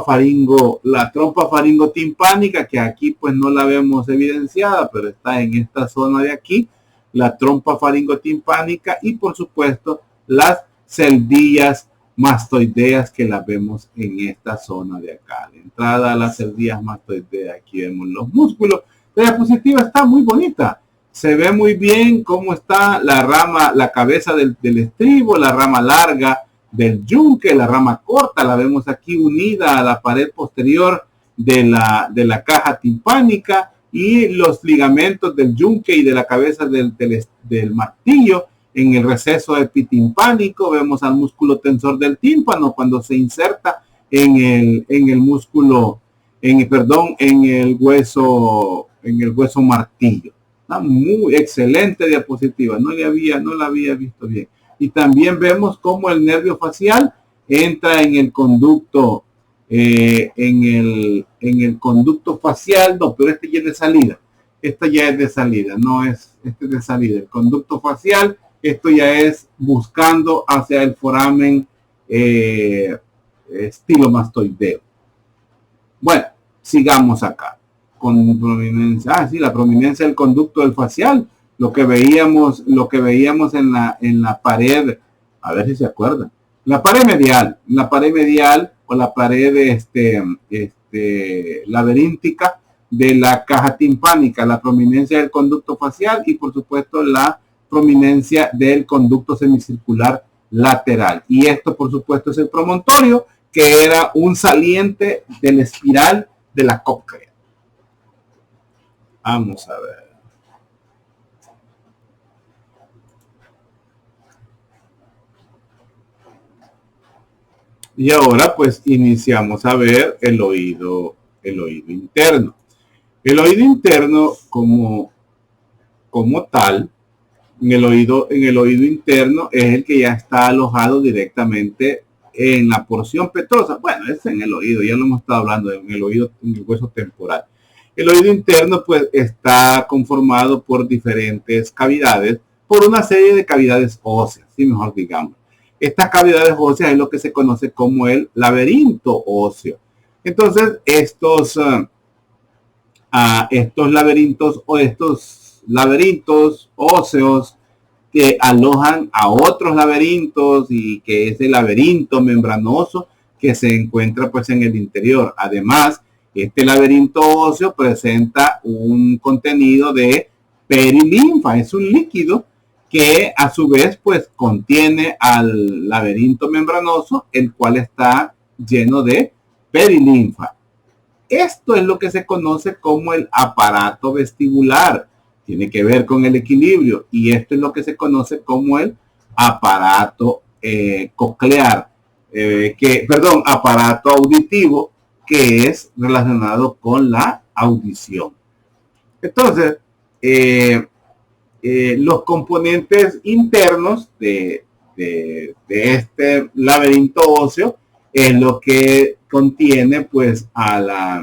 faringotimpánica, que aquí pues no la vemos evidenciada, pero está en esta zona de aquí, la trompa faringotimpánica y por supuesto las celdillas mastoideas que las vemos en esta zona de acá. La entrada a las celdillas mastoideas, aquí vemos los músculos. La diapositiva está muy bonita. Se ve muy bien cómo está la rama, la cabeza del estribo, la rama larga del yunque, la rama corta, la vemos aquí unida a la pared posterior de la caja timpánica y los ligamentos del yunque y de la cabeza del martillo. En el receso epitimpánico vemos al músculo tensor del tímpano cuando se inserta en el músculo, en el hueso martillo. Está muy excelente diapositiva, no la había visto bien. Y también vemos cómo el nervio facial entra en el conducto, en el conducto facial, no, pero este ya es de salida. Esta ya es de salida, no es, este es de salida. El conducto facial, esto ya es buscando hacia el foramen estilomastoideo. Bueno, sigamos acá. Con prominencia, la prominencia del conducto del facial, lo que veíamos en la pared, a ver si se acuerdan, la pared medial o la pared laberíntica de la caja timpánica, la prominencia del conducto facial y por supuesto la prominencia del conducto semicircular lateral. Y esto por supuesto es el promontorio, que era un saliente de la espiral de la cóclea. Vamos a ver. Y ahora pues iniciamos a ver el oído interno. El oído interno como tal, en el oído interno es el que ya está alojado directamente en la porción petrosa. Bueno, es en el oído, ya lo hemos estado hablando, en el oído, en el hueso temporal. El oído interno pues está conformado por diferentes cavidades, por una serie de cavidades óseas, si mejor digamos. Estas cavidades óseas es lo que se conoce como el laberinto óseo. Entonces, estos laberintos óseos que alojan a otros laberintos y que es el laberinto membranoso que se encuentra pues en el interior. Además, este laberinto óseo presenta un contenido de perilinfa, es un líquido que a su vez pues contiene al laberinto membranoso, el cual está lleno de perilinfa. Esto es lo que se conoce como el aparato vestibular. Tiene que ver con el equilibrio y esto es lo que se conoce como el aparato coclear, aparato auditivo, que es relacionado con la audición. Entonces, los componentes internos de este laberinto óseo es lo que contiene pues a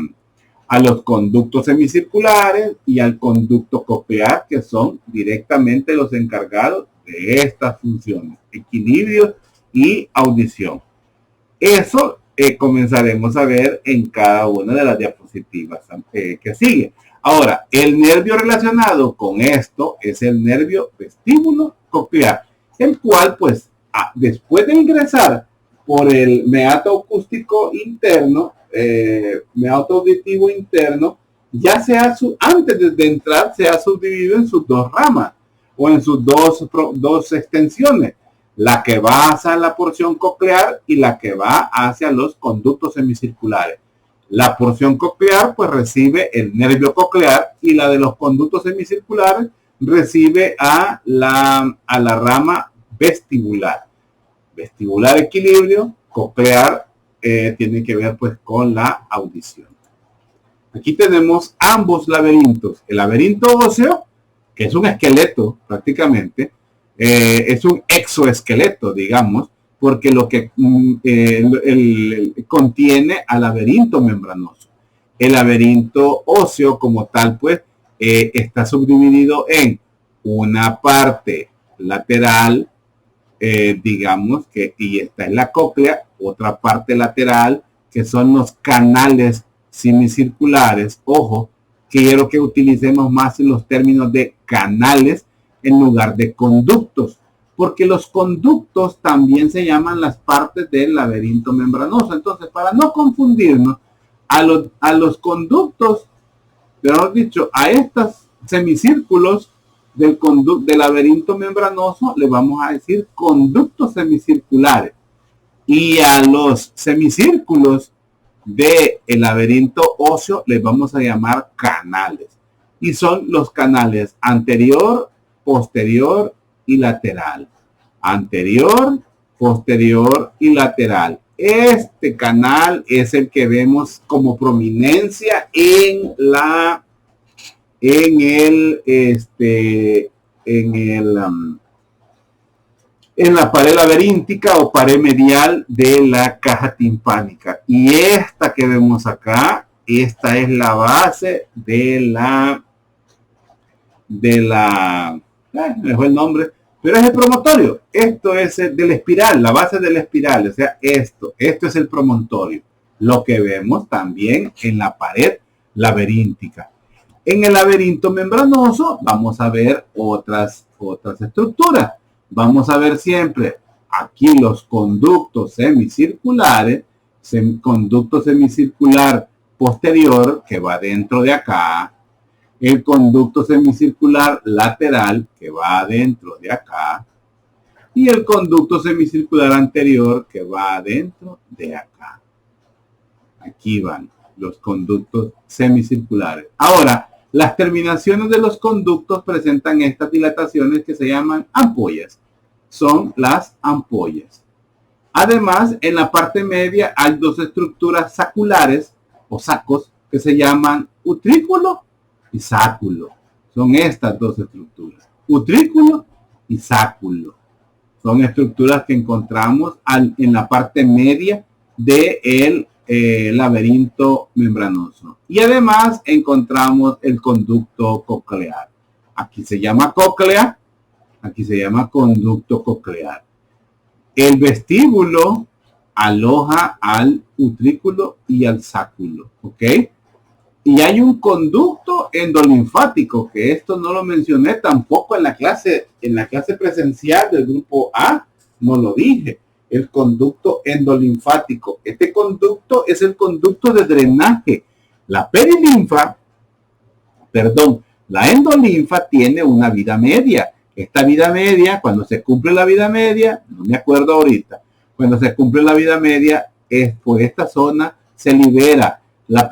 los conductos semicirculares y al conducto coclear, que son directamente los encargados de estas funciones: equilibrio y audición. Eso comenzaremos a ver en cada una de las diapositivas que sigue. Ahora, el nervio relacionado con esto es el nervio vestíbulo coclear, el cual, pues, después de ingresar por el meato acústico interno, meato auditivo interno, ya antes de entrar, se ha subdividido en sus dos ramas o en sus dos extensiones, la que va hacia la porción coclear y la que va hacia los conductos semicirculares. La porción coclear pues recibe el nervio coclear y la de los conductos semicirculares recibe a la rama vestibular. Vestibular equilibrio, coclear tiene que ver pues con la audición. Aquí tenemos ambos laberintos. El laberinto óseo, que es un esqueleto prácticamente, es un exoesqueleto, digamos, porque lo que contiene al laberinto membranoso. El laberinto óseo como tal, pues, está subdividido en una parte lateral, digamos, y esta es la cóclea, otra parte lateral, que son los canales semicirculares. Ojo, quiero que utilicemos más los términos de canales en lugar de conductos, porque los conductos también se llaman las partes del laberinto membranoso. Entonces, para no confundirnos, a los conductos, mejor dicho, a estos semicírculos del laberinto membranoso le vamos a decir conductos semicirculares, y a los semicírculos del laberinto óseo les vamos a llamar canales, y son los canales anterior, posterior y lateral. Anterior, posterior y lateral. Este canal es el que vemos como prominencia en la pared laberíntica o pared medial de la caja timpánica. Y esta que vemos acá, esta es la base me dejó el nombre, pero es el promontorio. Esto es de la espiral, la base de la espiral. O sea, esto es el promontorio. Lo que vemos también en la pared laberíntica. En el laberinto membranoso vamos a ver otras estructuras. Vamos a ver siempre aquí los conductos semicirculares, conducto semicircular posterior que va dentro de acá, el conducto semicircular lateral que va dentro de acá y el conducto semicircular anterior que va dentro de acá. Aquí van los conductos semicirculares. Ahora, las terminaciones de los conductos presentan estas dilataciones que se llaman ampollas. Son las ampollas. Además, en la parte media hay dos estructuras saculares o sacos que se llaman utrículo y sáculo. Son estas dos estructuras, utrículo y sáculo. Son estructuras que encontramos en la parte media del laberinto membranoso. Y además encontramos el conducto coclear. Aquí se llama cóclea, aquí se llama conducto coclear. El vestíbulo aloja al utrículo y al sáculo, ¿ok? Y hay un conducto endolinfático, que esto no lo mencioné tampoco en la clase presencial del grupo A, no lo dije. El conducto endolinfático. Este conducto es el conducto de drenaje. La endolinfa tiene una vida media. Esta vida media, cuando se cumple la vida media, no me acuerdo ahorita, cuando se cumple la vida media, por esta zona se libera la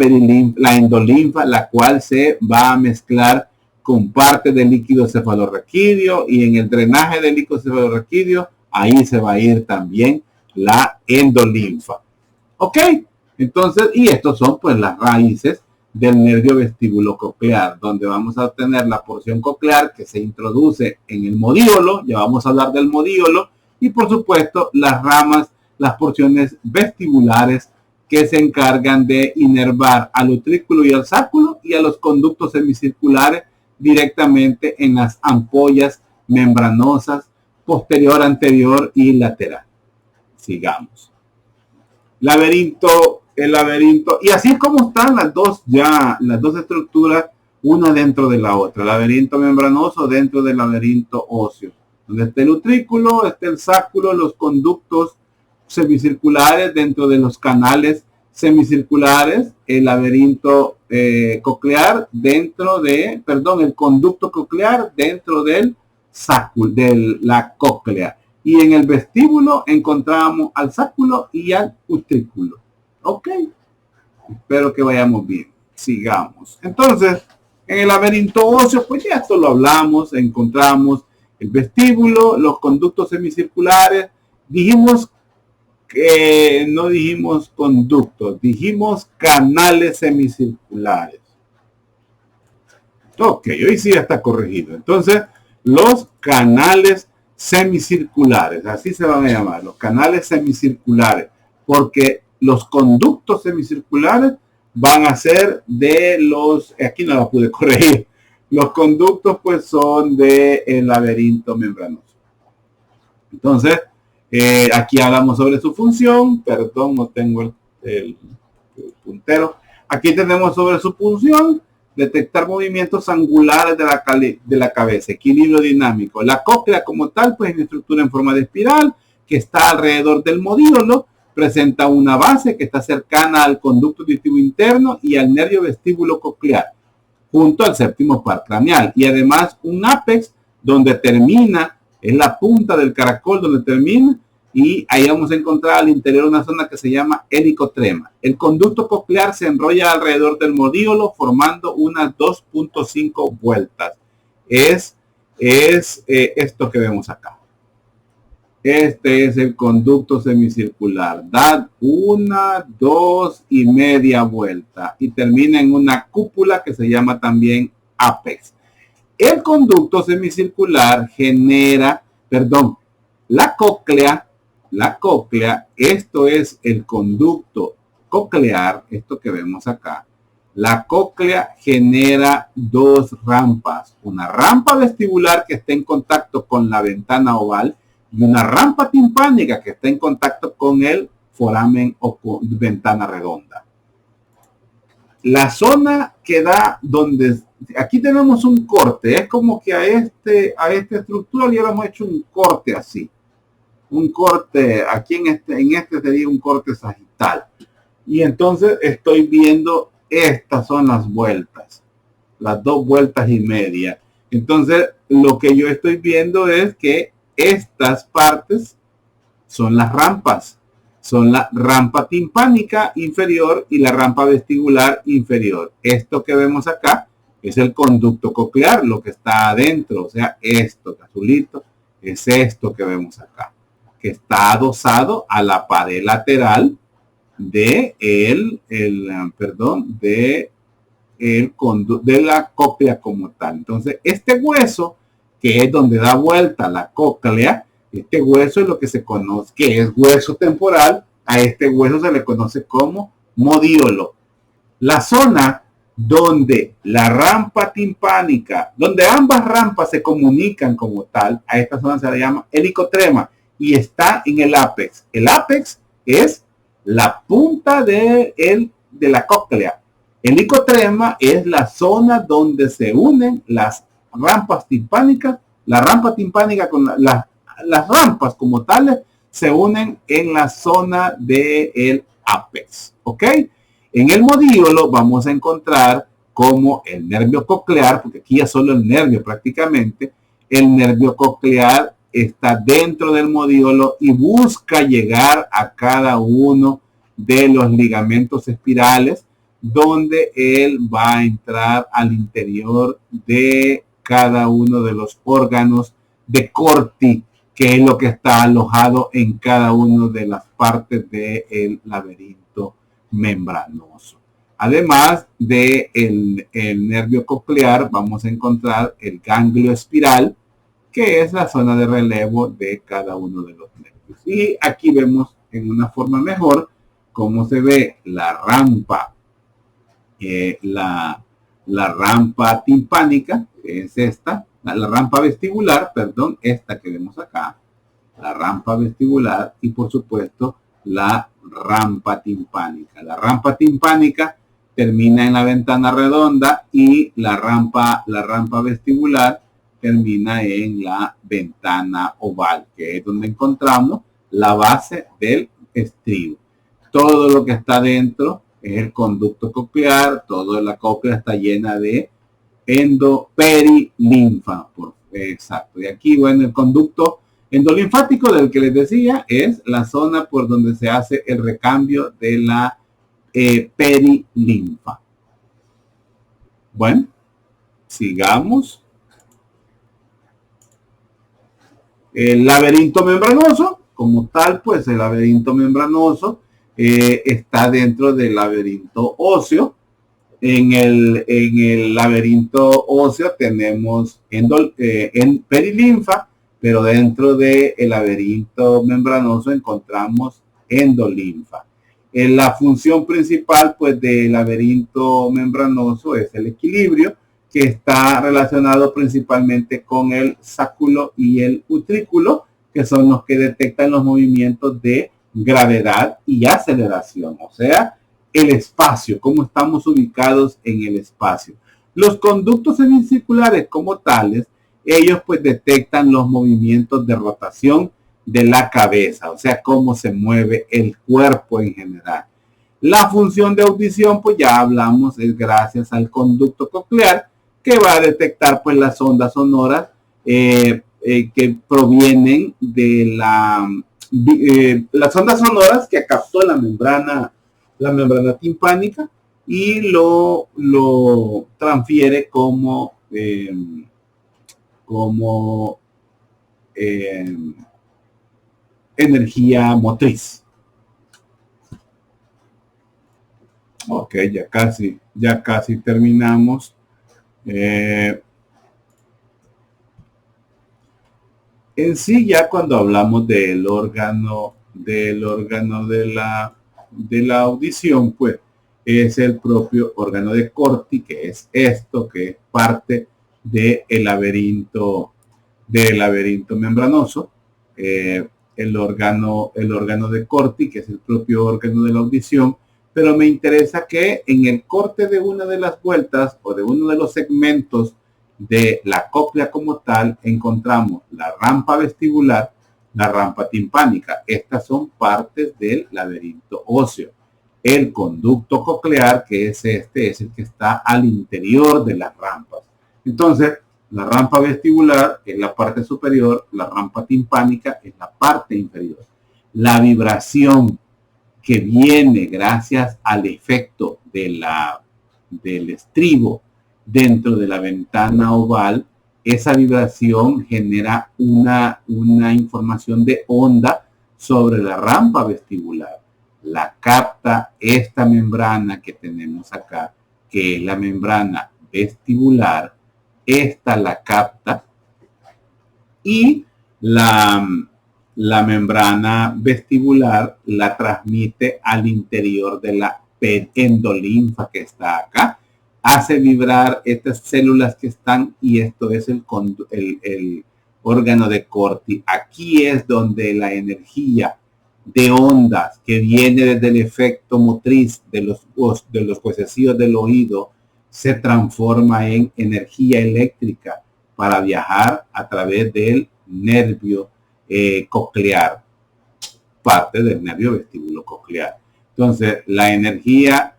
endolinfa, la cual se va a mezclar con parte del líquido cefalorraquídeo, y en el drenaje del líquido cefalorraquídeo, ahí se va a ir también la endolinfa. ¿Ok? Entonces, y estos son pues las raíces del nervio vestíbulo coclear, donde vamos a obtener la porción coclear que se introduce en el modíolo. Ya vamos a hablar del modíolo, y por supuesto las ramas, las porciones vestibulares que se encargan de inervar al utrículo y al sáculo y a los conductos semicirculares directamente en las ampollas membranosas posterior, anterior y lateral. Sigamos. Laberinto, el laberinto, y así es como están las dos estructuras, una dentro de la otra. Laberinto membranoso dentro del laberinto óseo. Donde está el utrículo, está el sáculo, los conductos semicirculares dentro de los canales semicirculares, el laberinto coclear dentro de, el conducto coclear dentro del sáculo, de la cóclea. Y en el vestíbulo encontramos al sáculo y al utrículo. Ok. Espero que vayamos bien. Sigamos. Entonces, en el laberinto óseo, pues ya esto lo hablamos, encontramos el vestíbulo, los conductos semicirculares. Dijimos que no dijimos conductos, dijimos canales semicirculares. Ok, hoy sí ya está corregido. Entonces, los canales semicirculares, así se van a llamar, los canales semicirculares, porque los conductos semicirculares van a ser de los, aquí no la pude corregir, los conductos pues son del laberinto membranoso. Entonces, aquí hablamos sobre su función, perdón, no tengo el puntero. Aquí tenemos sobre su función, detectar movimientos angulares de la cabeza, equilibrio dinámico. La cóclea como tal, pues es una estructura en forma de espiral que está alrededor del modíolo, presenta una base que está cercana al conducto auditivo interno y al nervio vestíbulo coclear, junto al séptimo par craneal, y además un ápex donde termina, es la punta del caracol donde termina, y ahí vamos a encontrar al interior una zona que se llama helicotrema. El conducto coclear se enrolla alrededor del modíolo formando unas 2.5 vueltas. Es esto que vemos acá. Este es el conducto semicircular. Da 1, 2 y media vuelta y termina en una cúpula que se llama también ápex. El conducto semicircular genera, la cóclea, esto es el conducto coclear, esto que vemos acá. La cóclea genera dos rampas, una rampa vestibular que está en contacto con la ventana oval y una rampa timpánica que está en contacto con el foramen o con ventana redonda. La zona que da donde, aquí tenemos un corte, es como que a esta estructura le hemos hecho un corte así. Un corte, aquí en este sería un corte sagital. Y entonces estoy viendo, estas son las vueltas, las 2 vueltas y media. Entonces lo que yo estoy viendo es que estas partes son las rampas. Son la rampa timpánica inferior y la rampa vestibular inferior. Esto que vemos acá es el conducto coclear, lo que está adentro. O sea, esto, azulito, es esto que vemos acá, que está adosado a la pared lateral de la cóclea como tal. Entonces, este hueso, que es donde da vuelta la cóclea, este hueso es lo que se conoce, que es hueso temporal. A este hueso se le conoce como modíolo. La zona donde la rampa timpánica, donde ambas rampas se comunican como tal, a esta zona se le llama helicotrema y está en el ápex. El ápex es la punta de la cóclea. El helicotrema es la zona donde se unen las rampas timpánicas, la rampa timpánica con las rampas como tales se unen en la zona del ápex, ¿ok? En el modíolo vamos a encontrar como el nervio coclear, porque aquí ya solo el nervio prácticamente, el nervio coclear está dentro del modíolo y busca llegar a cada uno de los ligamentos espirales, donde él va a entrar al interior de cada uno de los órganos de Corti, que es lo que está alojado en cada una de las partes del laberinto membranoso. Además de el nervio coclear, vamos a encontrar el ganglio espiral, que es la zona de relevo de cada uno de los nervios. Y aquí vemos en una forma mejor cómo se ve la rampa, la rampa timpánica, que es esta, la rampa vestibular, perdón, esta que vemos acá, la rampa vestibular y por supuesto la rampa timpánica. La rampa timpánica termina en la ventana redonda y la rampa vestibular termina en la ventana oval, que es donde encontramos la base del estribo. Todo lo que está dentro es el conducto coclear, toda la cóclea está llena de endoperilinfa. Exacto. Y aquí, bueno, el conducto endolinfático del que les decía es la zona por donde se hace el recambio de la perilinfa. Bueno, sigamos. El laberinto membranoso, como tal, pues el laberinto membranoso está dentro del laberinto óseo. En el laberinto óseo tenemos perilinfa, pero dentro del laberinto membranoso encontramos endolinfa. La función principal, pues, del laberinto membranoso es el equilibrio, que está relacionado principalmente con el sáculo y el utrículo, que son los que detectan los movimientos de gravedad y aceleración, o sea, el espacio, cómo estamos ubicados en el espacio. Los conductos semicirculares como tales, ellos pues detectan los movimientos de rotación de la cabeza, o sea, cómo se mueve el cuerpo en general. La función de audición, pues ya hablamos, es gracias al conducto coclear, que va a detectar pues las ondas sonoras que provienen de las ondas sonoras que captó la membrana timpánica y lo transfiere como energía motriz. Ok, ya casi terminamos. En sí, ya cuando hablamos del órgano de la audición, pues es el propio órgano de Corti, que es esto, que es parte del laberinto membranoso. El órgano de Corti, que es el propio órgano de la audición, pero me interesa que en el corte de una de las vueltas o de uno de los segmentos de la cóclea como tal, encontramos la rampa vestibular, la rampa timpánica. Estas son partes del laberinto óseo. El conducto coclear, que es este, es el que está al interior de las rampas. Entonces, la rampa vestibular es la parte superior, la rampa timpánica es la parte inferior. La vibración que viene gracias al efecto del estribo dentro de la ventana oval, esa vibración genera una información de onda sobre la rampa vestibular. La capta esta membrana que tenemos acá, que es la membrana vestibular. Esta la capta y la membrana vestibular la transmite al interior de la endolinfa que está acá. Hace vibrar estas células que están, y esto es el órgano de Corti. Aquí es donde la energía de ondas que viene desde el efecto motriz de los huesecillos del oído se transforma en energía eléctrica para viajar a través del nervio coclear, parte del nervio vestíbulo coclear. Entonces, la energía,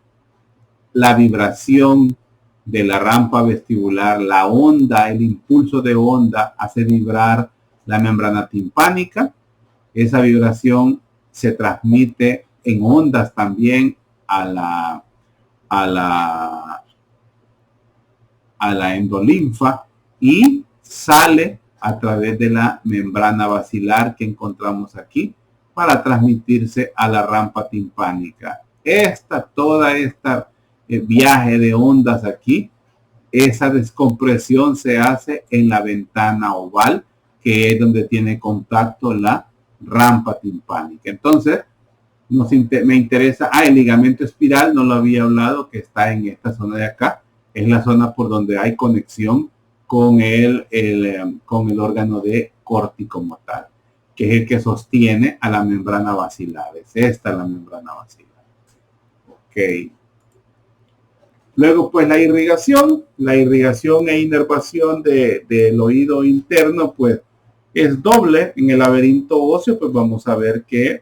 la vibración de la rampa vestibular, la onda, el impulso de onda hace vibrar la membrana timpánica. Esa vibración se transmite en ondas también a la endolinfa y sale a través de la membrana basilar que encontramos aquí para transmitirse a la rampa timpánica. Toda esta viaje de ondas aquí, esa descompresión se hace en la ventana oval, que es donde tiene contacto la rampa timpánica. Entonces, me interesa, el ligamento espiral, no lo había hablado, que está en esta zona de acá, es la zona por donde hay conexión con el órgano de Corti como tal. que es el que sostiene a la membrana basilar. Es esta la membrana basilar. Ok. Luego, pues la irrigación e inervación del oído interno, pues es doble. En el laberinto óseo, pues vamos a ver que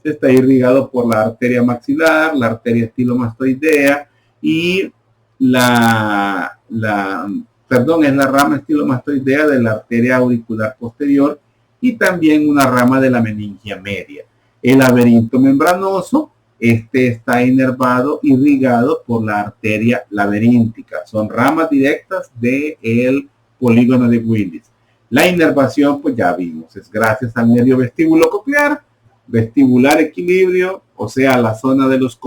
está irrigado por la arteria maxilar, la arteria estilomastoidea y es la rama estilomastoidea de la arteria auricular posterior y también una rama de la meningia media. El laberinto membranoso, está inervado, irrigado por la arteria laberíntica. Son ramas directas del polígono de Willis. La inervación, pues ya vimos, es gracias al nervio vestíbulo coclear, vestibular equilibrio, o sea, la zona de los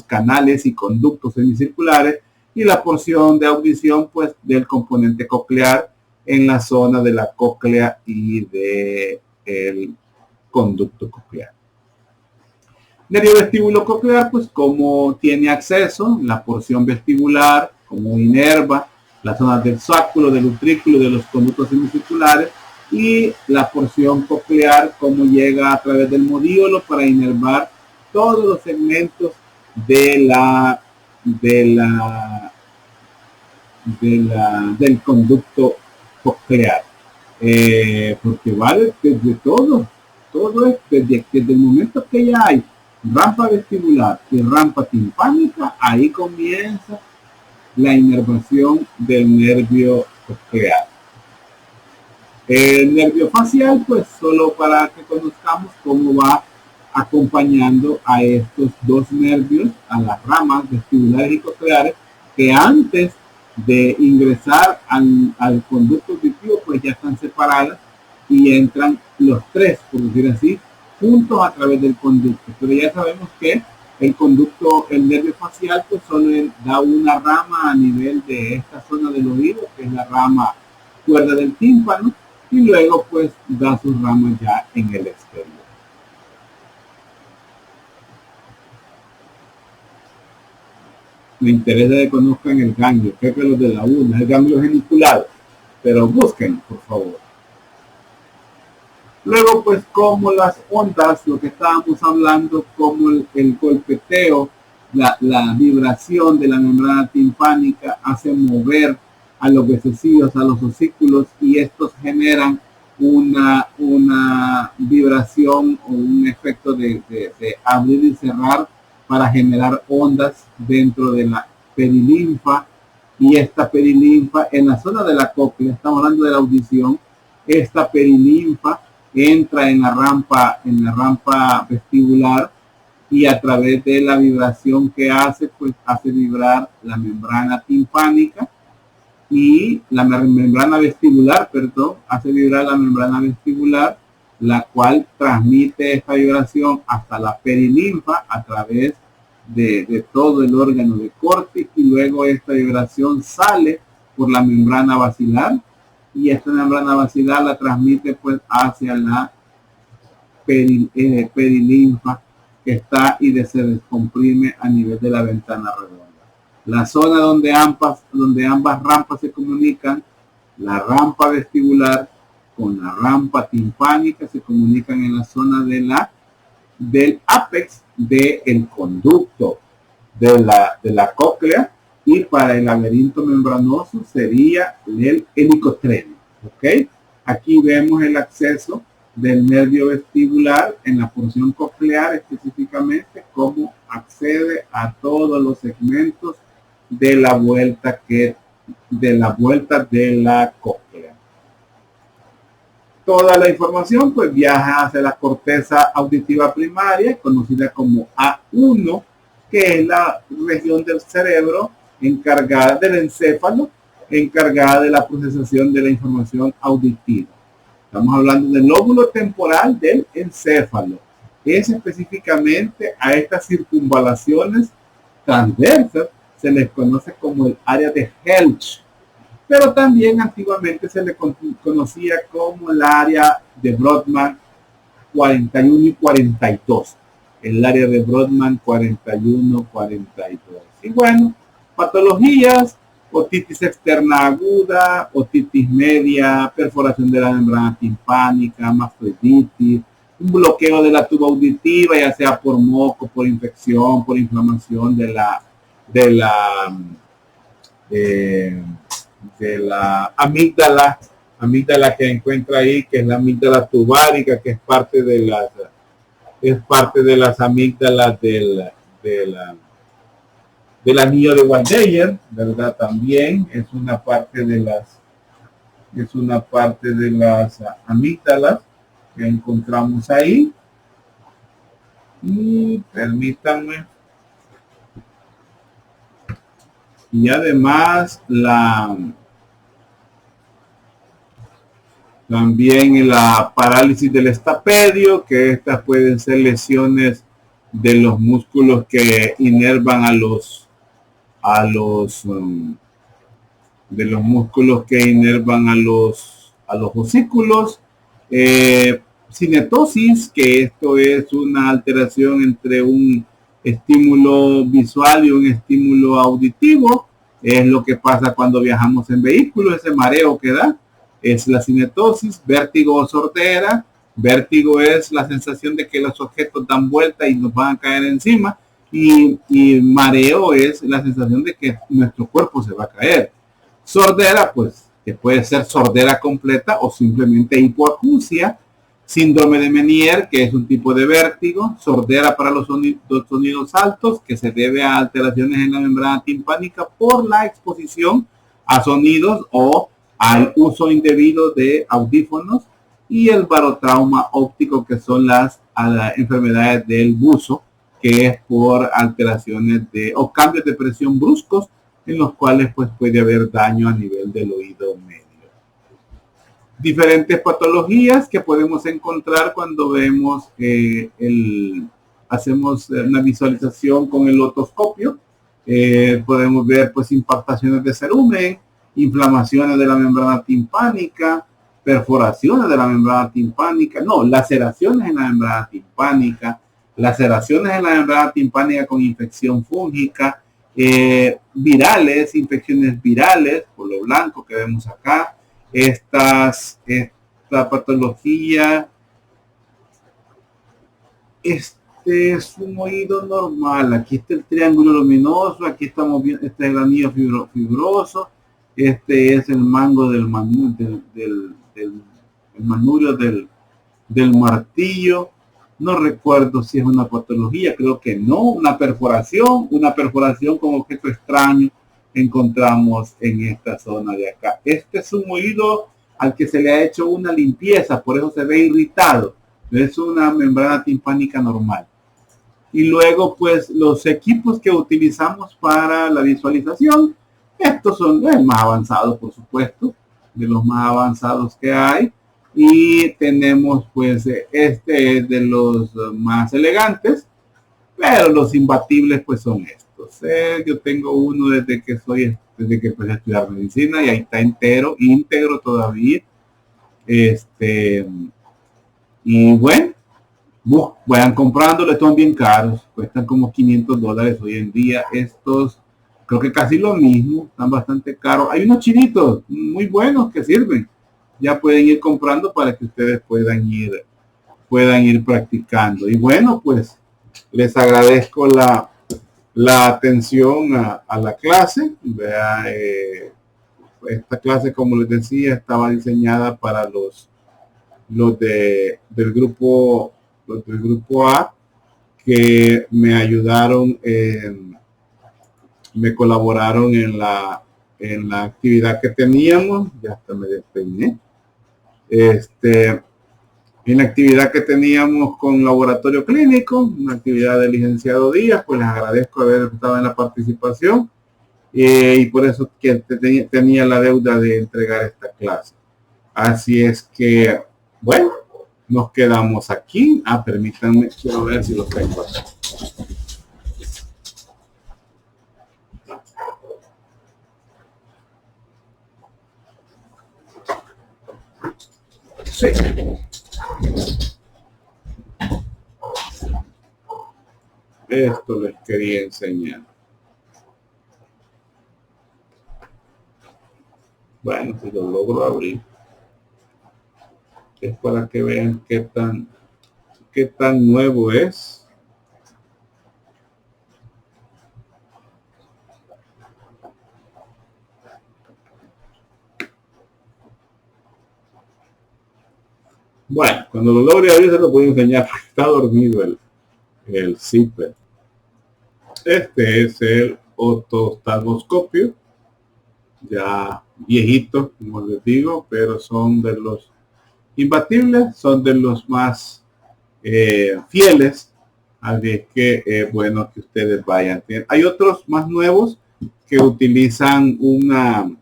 canales y conductos semicirculares, y la porción de audición, pues, del componente coclear en la zona de la cóclea y del conducto coclear. Nervio vestíbulo coclear, pues como tiene acceso, la porción vestibular, como inerva, la zona del sáculo, del utrículo, de los conductos semicirculares, y la porción coclear, como llega a través del modíolo para inervar todos los segmentos del conducto coclear. Porque vale desde todo es desde el momento que ya hay rampa vestibular y rampa timpánica, ahí comienza la inervación del nervio coclear. El nervio facial, pues solo para que conozcamos cómo va acompañando a estos dos nervios, a las ramas vestibulares y cocleares, que antes de ingresar al conducto auditivo, pues ya están separadas y entran los tres, por decir así, juntos a través del conducto. Pero ya sabemos que el nervio facial, pues solo da una rama a nivel de esta zona del oído, que es la rama cuerda del tímpano, y luego pues da sus ramas ya en el exterior. Me interesa que conozcan el ganglio, creo que los de la una, el ganglio geniculado, pero busquen, por favor. Luego, pues, como las ondas, lo que estábamos hablando, como el golpeteo, la vibración de la membrana timpánica hace mover a los vesiculos, a los osículos, y estos generan una vibración o un efecto de abrir y cerrar para generar ondas dentro de la perilinfa, y esta perilinfa en la zona de la cóclea, estamos hablando de la audición, esta perilinfa entra en la rampa vestibular y a través de la vibración que hace, pues hace vibrar la membrana timpánica y la membrana vestibular, hace vibrar la membrana vestibular, la cual transmite esta vibración hasta la perilinfa a través de todo el órgano de Corti, y luego esta vibración sale por la membrana basilar, y esta membrana basilar la transmite pues hacia la perilinfa, que está y se descomprime a nivel de la ventana redonda. La zona donde ambas rampas se comunican, la rampa vestibular con la rampa timpánica, se comunican en la zona del ápex del conducto de la cóclea, y para el laberinto membranoso sería el helicotrenio. ¿Ok? Aquí vemos el acceso del nervio vestibular en la porción coclear, específicamente cómo accede a todos los segmentos de la vuelta de la cóclea. Toda la información pues viaja hacia la corteza auditiva primaria, conocida como A1, que es la región del cerebro encargada del encéfalo, encargada de la procesación de la información auditiva. Estamos hablando del lóbulo temporal del encéfalo. Es específicamente a estas circunvalaciones transversas se les conoce como el área de Helch, pero también antiguamente se le conocía como el área de Brodmann 41 y 42. El área de Brodmann 41-42. Y bueno, patologías, otitis externa aguda, otitis media, perforación de la membrana timpánica, mastoiditis, un bloqueo de la tuba auditiva, ya sea por moco, por infección, por inflamación de la, de, de la amígdala que encuentra ahí, que es la amígdala tubárica, que es parte de las amígdalas del anillo de Waldeyer, ¿verdad? También es una parte de las amígdalas que encontramos ahí. Y permítanme. Y además también la parálisis del estapedio, que estas pueden ser lesiones de los músculos que inervan de los músculos que inervan a los osículos. Cinetosis, que esto es una alteración entre un estímulo visual y un estímulo auditivo. Es lo que pasa cuando viajamos en vehículos, ese mareo que da es la cinetosis. Vértigo o sordera. Vértigo es la sensación de que los objetos dan vuelta y nos van a caer encima, y mareo es la sensación de que nuestro cuerpo se va a caer. Sordera, pues, que puede ser sordera completa o simplemente hipoacusia. Síndrome de Meniere, que es un tipo de vértigo. Sordera para los sonidos altos, que se debe a alteraciones en la membrana timpánica por la exposición a sonidos o al uso indebido de audífonos. Y el barotrauma óptico, que son las enfermedades del buzo, que es por alteraciones o cambios de presión bruscos, en los cuales pues puede haber daño a nivel del oído medio. Diferentes patologías que podemos encontrar cuando vemos hacemos una visualización con el otoscopio. Podemos ver pues impactaciones de cerumen, inflamaciones de la membrana timpánica, perforaciones de la membrana timpánica, laceraciones en la membrana timpánica, laceraciones en la membrana timpánica con infección fúngica, virales, infecciones virales, por lo blanco que vemos acá. Esta patología, este es un oído normal. Aquí está el triángulo luminoso, aquí estamos viendo, este es el anillo fibroso, este es el mango del manubrio del martillo. No recuerdo si es una patología, creo que no. Una perforación con objeto extraño encontramos en esta zona de acá. Este es un oído al que se le ha hecho una limpieza, por eso se ve irritado. Es una membrana timpánica normal. Y luego pues los equipos que utilizamos para la visualización, estos son los más avanzados, por supuesto, de los más avanzados que hay. Y tenemos pues este es de los más elegantes, pero los imbatibles pues son estos. Yo tengo uno desde que empecé a estudiar medicina, y ahí está íntegro todavía. Y bueno, vayan comprándolo, están bien caros, cuestan como $500 hoy en día. Estos creo que casi lo mismo, están bastante caros. Hay unos chinitos muy buenos que sirven. Ya pueden ir comprando para que ustedes puedan ir practicando. Y bueno, pues les agradezco la atención a la clase. Vea, esta clase, como les decía, estaba diseñada para los del grupo A, que me ayudaron, me colaboraron en la actividad que teníamos. Ya hasta me despeiné. En la actividad que teníamos con laboratorio clínico, una actividad del licenciado Díaz, pues les agradezco haber estado en la participación, y por eso que tenía la deuda de entregar esta clase. Así es que, bueno, nos quedamos aquí. Permítanme, quiero ver si lo tengo acá. Sí. Esto les quería enseñar. Bueno, si lo logro abrir, es para que vean qué tan nuevo es. Bueno, cuando lo logre abrir se lo voy a enseñar porque está dormido el zipper. Este es el otoftalmoscopio, ya viejito, como les digo, pero son de los imbatibles, son de los más fieles. Así que bueno que ustedes vayan. Hay otros más nuevos que utilizan una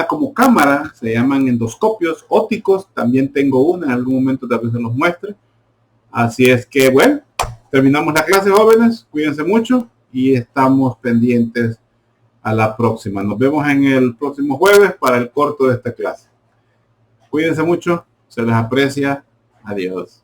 como cámara, se llaman endoscopios ópticos. También tengo una, en algún momento tal vez se los muestre. Así es que bueno, terminamos la clase, jóvenes. Cuídense mucho y estamos pendientes a la próxima. Nos vemos en el próximo jueves para el corto de esta clase. Cuídense mucho, se les aprecia. Adiós.